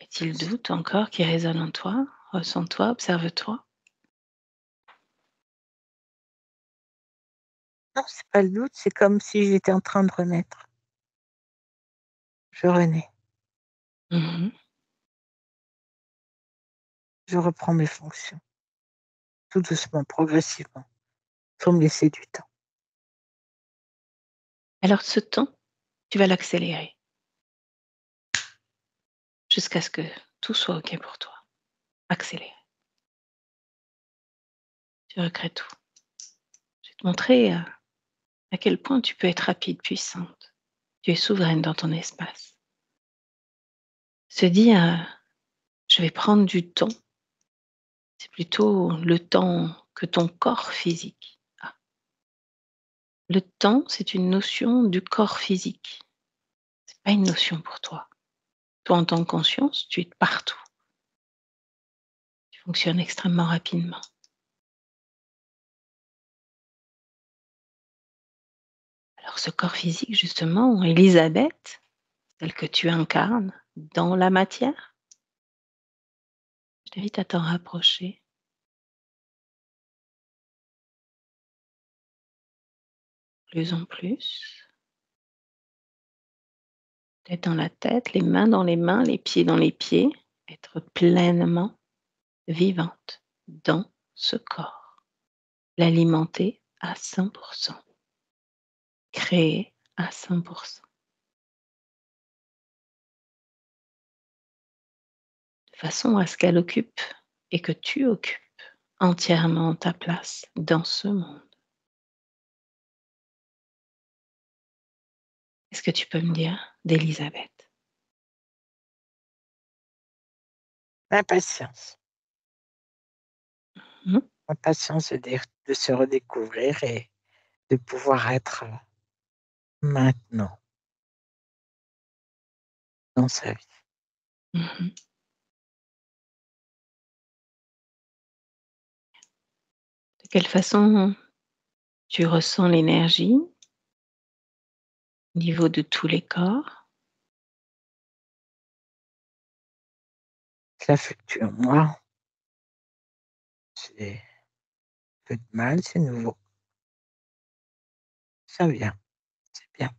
[SPEAKER 1] Y a-t-il doute encore qui résonne en toi? Ressens-toi, observe-toi.
[SPEAKER 3] Non, c'est pas le doute, c'est comme si j'étais en train de renaître. Je renais,
[SPEAKER 1] Mmh.
[SPEAKER 3] je reprends mes fonctions, tout doucement, progressivement. Faut me laisser du temps.
[SPEAKER 1] Alors ce temps, tu vas l'accélérer jusqu'à ce que tout soit OK pour toi. Accéléré. Tu regrettes tout. Je vais te montrer, à quel point tu peux être rapide, puissante. Tu es souveraine dans ton espace. Se dis, «Je vais prendre du temps». C'est plutôt le temps que ton corps physique a. Le temps, c'est une notion du corps physique. C'est pas une notion pour toi. Toi, en tant que conscience, tu es partout. Tu fonctionnes extrêmement rapidement. Alors ce corps physique, justement, Élisabeth, celle que tu incarnes dans la matière, je t'invite à t'en rapprocher plus en plus. Tête dans la tête, les mains dans les mains, les pieds dans les pieds. Être pleinement vivante dans ce corps. L'alimenter à 100%. Créer à 100%. De façon à ce qu'elle occupe et que tu occupes entièrement ta place dans ce monde. Qu'est-ce que tu peux me dire d'Élisabeth?
[SPEAKER 3] L'impatience.
[SPEAKER 1] Mmh.
[SPEAKER 3] L'impatience de se redécouvrir et de pouvoir être maintenant dans sa vie.
[SPEAKER 1] Mmh. De quelle façon tu ressens l'énergie au niveau de tous les corps?
[SPEAKER 3] Ça fluctue en moi, c'est un peu de mal, c'est nouveau. Ça vient, c'est bien.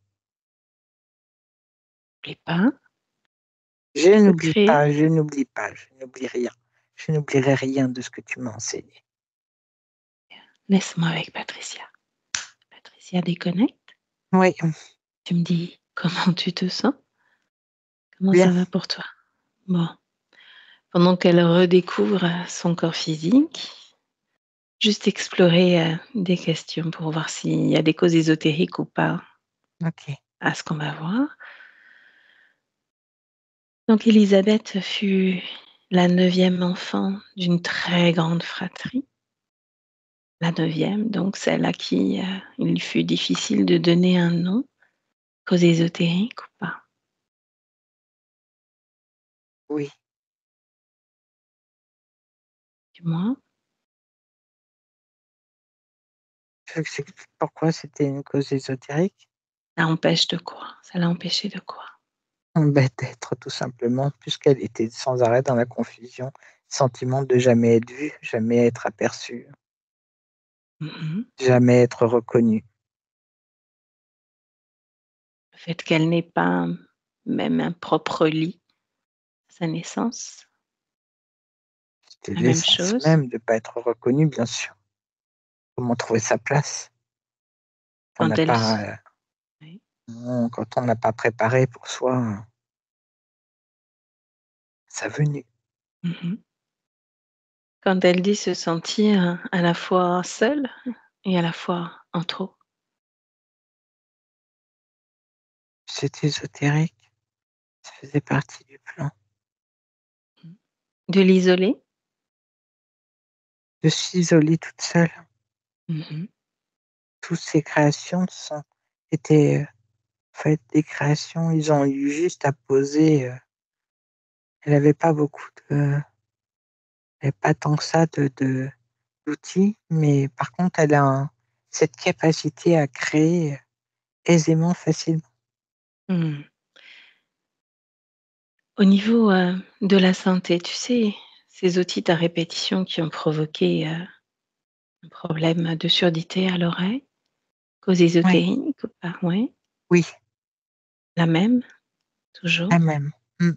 [SPEAKER 1] N'oublie pas
[SPEAKER 3] Je
[SPEAKER 1] de
[SPEAKER 3] n'oublie
[SPEAKER 1] créer.
[SPEAKER 3] pas, je n'oublie pas, je n'oublie rien. Je n'oublierai rien de ce que tu m'as enseigné.
[SPEAKER 1] Laisse-moi avec Patricia. Patricia déconnecte.
[SPEAKER 3] Oui,
[SPEAKER 1] Tu me dis comment tu te sens? Comment
[SPEAKER 3] bien.
[SPEAKER 1] ça va pour toi? Bon, pendant qu'elle redécouvre, son corps physique, juste explorer, des questions pour voir s'il y a des causes ésotériques ou pas
[SPEAKER 3] OK.
[SPEAKER 1] à ce qu'on va voir. Donc Élisabeth fut la 9e enfant d'une très grande fratrie. La 9e, donc celle à qui, il fut difficile de donner un nom. Cause ésotérique ou pas?
[SPEAKER 3] Oui.
[SPEAKER 1] Dis-moi?
[SPEAKER 3] C'est pourquoi c'était une cause ésotérique?
[SPEAKER 1] Ça empêche de quoi? Ça l'a empêché de quoi?
[SPEAKER 3] Bête d'être tout simplement, puisqu'elle était sans arrêt dans la confusion, sentiment de jamais être vue, jamais être aperçue,
[SPEAKER 1] Mmh.
[SPEAKER 3] jamais être reconnue.
[SPEAKER 1] Le fait qu'elle n'ait pas même un propre lit à sa naissance,
[SPEAKER 3] C'était
[SPEAKER 1] la même
[SPEAKER 3] l'essence
[SPEAKER 1] chose?
[SPEAKER 3] même de pas être reconnue, bien sûr. Comment trouver sa place? On
[SPEAKER 1] Quand
[SPEAKER 3] n'a
[SPEAKER 1] elle
[SPEAKER 3] pas,
[SPEAKER 1] s Oui.
[SPEAKER 3] non, quand on n'a pas préparé pour soi, sa venue.
[SPEAKER 1] Mmh. Quand elle dit se sentir à la fois seule et à la fois en trop.
[SPEAKER 3] C'est ésotérique, ça faisait partie du plan.
[SPEAKER 1] Mmh. De l'isoler?
[SPEAKER 3] De s'isoler toute seule.
[SPEAKER 1] Mmh.
[SPEAKER 3] Toutes ces créations étaient, fait, des créations, ils ont eu juste à poser, elle avait pas beaucoup de elle avait pas tant que ça d'outils, mais par contre, elle a cette capacité à créer aisément, facilement.
[SPEAKER 1] Mmh. Au niveau, de la santé, tu sais, ces otites à répétition qui ont provoqué, un problème de surdité à l'oreille? Cause
[SPEAKER 3] Oui,
[SPEAKER 1] ésotérique ou pas? Oui,
[SPEAKER 3] oui,
[SPEAKER 1] la même? Toujours?
[SPEAKER 3] la même. Mmh.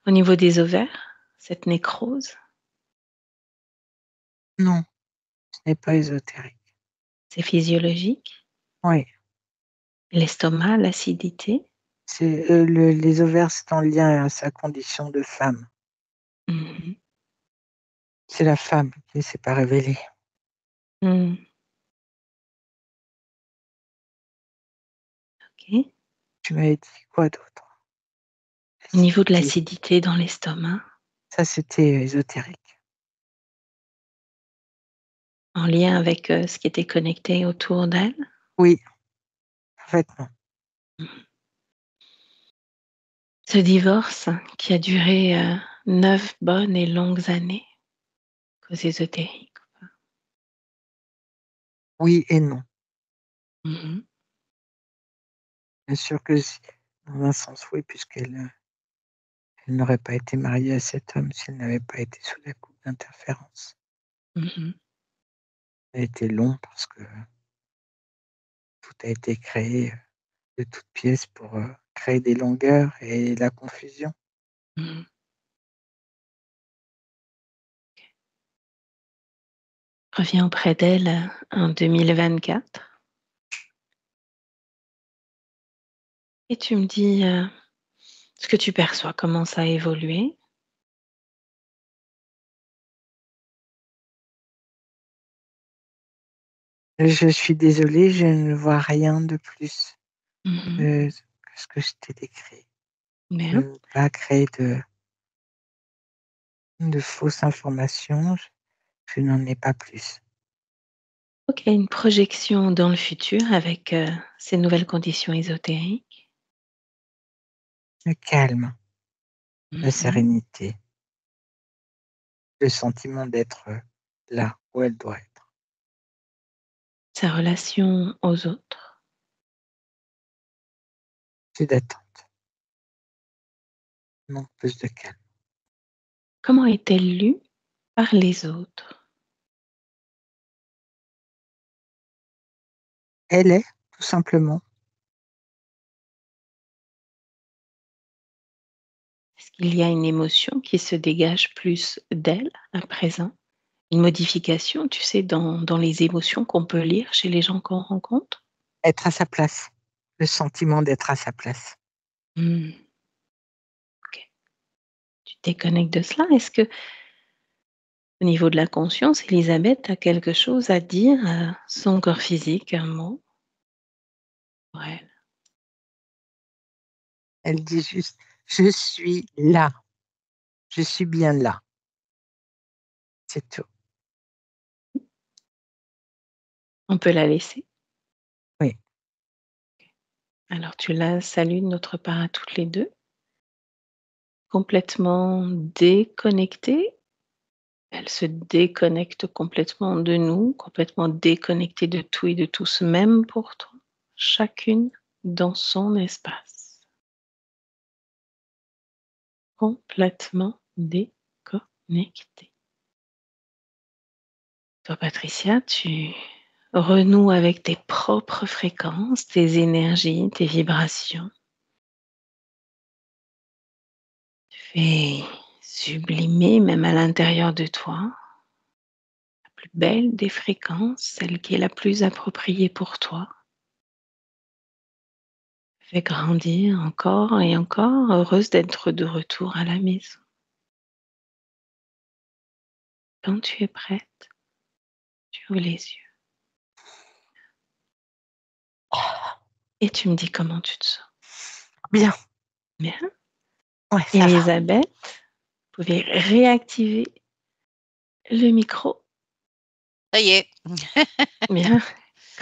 [SPEAKER 1] Au niveau des ovaires, cette nécrose,
[SPEAKER 3] Non, ce n'est pas ésotérique.
[SPEAKER 1] c'est physiologique?
[SPEAKER 3] Oui,
[SPEAKER 1] L'estomac, l'acidité?
[SPEAKER 3] c'est, les ovaires, c'est en lien à sa condition de femme.
[SPEAKER 1] Mmh.
[SPEAKER 3] C'est la femme qui ne s'est pas révélée.
[SPEAKER 1] Mmh. OK.
[SPEAKER 3] Tu m'avais dit quoi d'autre?
[SPEAKER 1] Au niveau de
[SPEAKER 3] L'acidité.
[SPEAKER 1] l'acidité dans l'estomac,
[SPEAKER 3] Ça, c'était ésotérique.
[SPEAKER 1] en lien avec, ce qui était connecté autour d'elle?
[SPEAKER 3] Oui, parfaitement.
[SPEAKER 1] Mmh. Ce divorce qui a duré, 9 bonnes et longues années, cause ésotérique.
[SPEAKER 3] Oui et non.
[SPEAKER 1] Mmh mh.
[SPEAKER 3] Bien sûr que si, dans un sens, oui, puisqu'elle, elle n'aurait pas été mariée à cet homme si elle n'avait pas été sous la coupe d'interférences.
[SPEAKER 1] Mmh mh.
[SPEAKER 3] Ça a été long parce que tout a été créé, de toutes pièces pour, créer des longueurs et la confusion.
[SPEAKER 1] Mmh. Reviens auprès d'elle, en 2024 et tu me dis, ce que tu perçois, comment ça a évolué.
[SPEAKER 3] Je suis désolée, je ne vois rien de plus,
[SPEAKER 1] Mmh mh.
[SPEAKER 3] que ce que je t'ai décrit. Je ne
[SPEAKER 1] Bien.
[SPEAKER 3] veux pas créer de fausses informations, je n'en ai pas plus.
[SPEAKER 1] OK, une projection dans le futur avec, ces nouvelles conditions ésotériques.
[SPEAKER 3] Le calme, la
[SPEAKER 1] Mmh mh.
[SPEAKER 3] sérénité, le sentiment d'être, là où elle doit être.
[SPEAKER 1] Sa relation aux autres.
[SPEAKER 3] Plus d'attente, non, plus de calme.
[SPEAKER 1] Comment est-elle lue par les autres?
[SPEAKER 3] Elle est, tout simplement.
[SPEAKER 1] Est-ce qu'il y a une émotion qui se dégage plus d'elle à présent? Une modification, tu sais, dans les émotions qu'on peut lire chez les gens qu'on rencontre?
[SPEAKER 3] Être à sa place, le sentiment d'être à sa place.
[SPEAKER 1] Mmh, OK. Tu te déconnectes de cela? Est-ce que au niveau de la conscience, Elisabeth a quelque chose à dire à son corps physique, un mot pour elle?
[SPEAKER 3] Elle dit juste: «Je suis là, je suis bien là», c'est tout.
[SPEAKER 1] On peut la laisser?
[SPEAKER 3] Oui,
[SPEAKER 1] Alors tu la salues de notre part à toutes les 2, complètement déconnectée. Elle se déconnecte complètement de nous, complètement déconnectée de tout et de tous, même pour toi, chacune dans son espace. Complètement déconnectée. Toi, Patricia, tu renoues avec tes propres fréquences, tes énergies, tes vibrations. Tu fais sublimer, même à l'intérieur de toi, la plus belle des fréquences, celle qui est la plus appropriée pour toi. Fais grandir encore et encore, heureuse d'être de retour à la maison. Quand tu es prête, tu ouvres les yeux et tu me dis comment tu te sens.
[SPEAKER 3] bien,
[SPEAKER 1] Bien.
[SPEAKER 3] ouais, ça va.
[SPEAKER 1] Elisabeth, vous pouvez réactiver le micro.
[SPEAKER 2] Ça y est.
[SPEAKER 1] Bien.
[SPEAKER 2] Bah,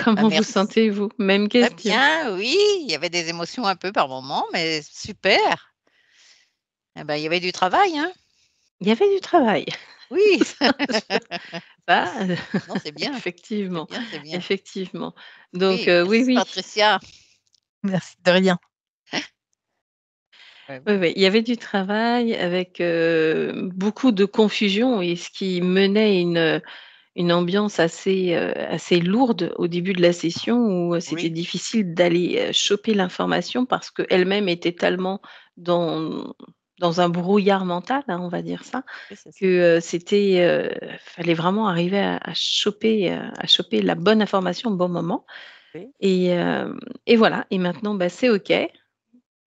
[SPEAKER 1] Comment vous
[SPEAKER 2] merci.
[SPEAKER 1] sentez-vous? Même
[SPEAKER 2] Très
[SPEAKER 1] question.
[SPEAKER 2] bien, oui, il y avait des émotions un peu par moment, mais super. Eh ben, il y avait du travail, hein?
[SPEAKER 1] Il y avait du travail.
[SPEAKER 2] Oui.
[SPEAKER 1] Ça,
[SPEAKER 2] Non, c'est bien. C'est
[SPEAKER 1] effectivement,
[SPEAKER 2] bien, c'est bien.
[SPEAKER 1] effectivement. Donc,
[SPEAKER 2] Oui,
[SPEAKER 1] oui,
[SPEAKER 2] merci
[SPEAKER 1] oui.
[SPEAKER 2] Patricia.
[SPEAKER 3] Merci, de rien.
[SPEAKER 2] Ouais,
[SPEAKER 1] Oui, oui, il y avait du travail avec, beaucoup de confusion et ce qui menait une ambiance assez, assez lourde au début de la session où, c'était
[SPEAKER 2] oui,
[SPEAKER 1] difficile d'aller, choper l'information parce qu'elle-même était tellement dans dans un brouillard mental, hein, on va dire ça,
[SPEAKER 2] oui, c'est ça.
[SPEAKER 1] que, c'était, fallait vraiment arriver à choper la bonne information au bon moment
[SPEAKER 2] Oui,
[SPEAKER 1] et voilà et maintenant, bah, c'est OK,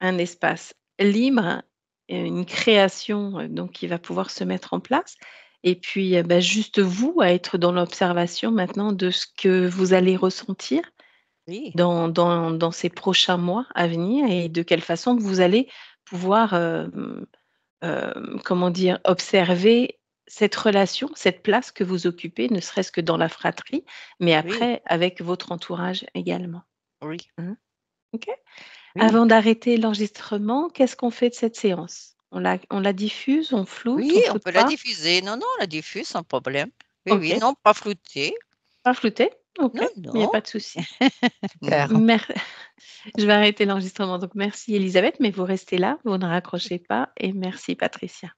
[SPEAKER 1] un espace libre une création, donc qui va pouvoir se mettre en place et puis, bah, juste vous à être dans l'observation maintenant de ce que vous allez ressentir
[SPEAKER 2] Oui,
[SPEAKER 1] dans ces prochains mois à venir et de quelle façon vous allez pouvoir, comment dire? Observer cette relation, cette place que vous occupez, ne serait-ce que dans la fratrie, mais
[SPEAKER 2] oui,
[SPEAKER 1] après avec votre entourage également.
[SPEAKER 2] oui,
[SPEAKER 1] Mmh. OK?
[SPEAKER 2] oui.
[SPEAKER 1] Avant d'arrêter l'enregistrement, qu'est-ce qu'on fait de cette séance? On la diffuse, on floute,
[SPEAKER 2] Oui,
[SPEAKER 1] on
[SPEAKER 2] on
[SPEAKER 1] floute
[SPEAKER 2] peut la
[SPEAKER 1] pas?
[SPEAKER 2] diffuser. Non, non, on la diffuse sans problème. Oui, oui,
[SPEAKER 1] OK.
[SPEAKER 2] non, pas flouter.
[SPEAKER 1] Pas flouter? OK,
[SPEAKER 2] Non,
[SPEAKER 1] il y a
[SPEAKER 2] non.
[SPEAKER 1] pas de souci.
[SPEAKER 3] Super.
[SPEAKER 1] Mer je vais arrêter l'enregistrement donc merci Elisabeth, mais vous restez là, vous ne raccrochez pas et merci Patricia.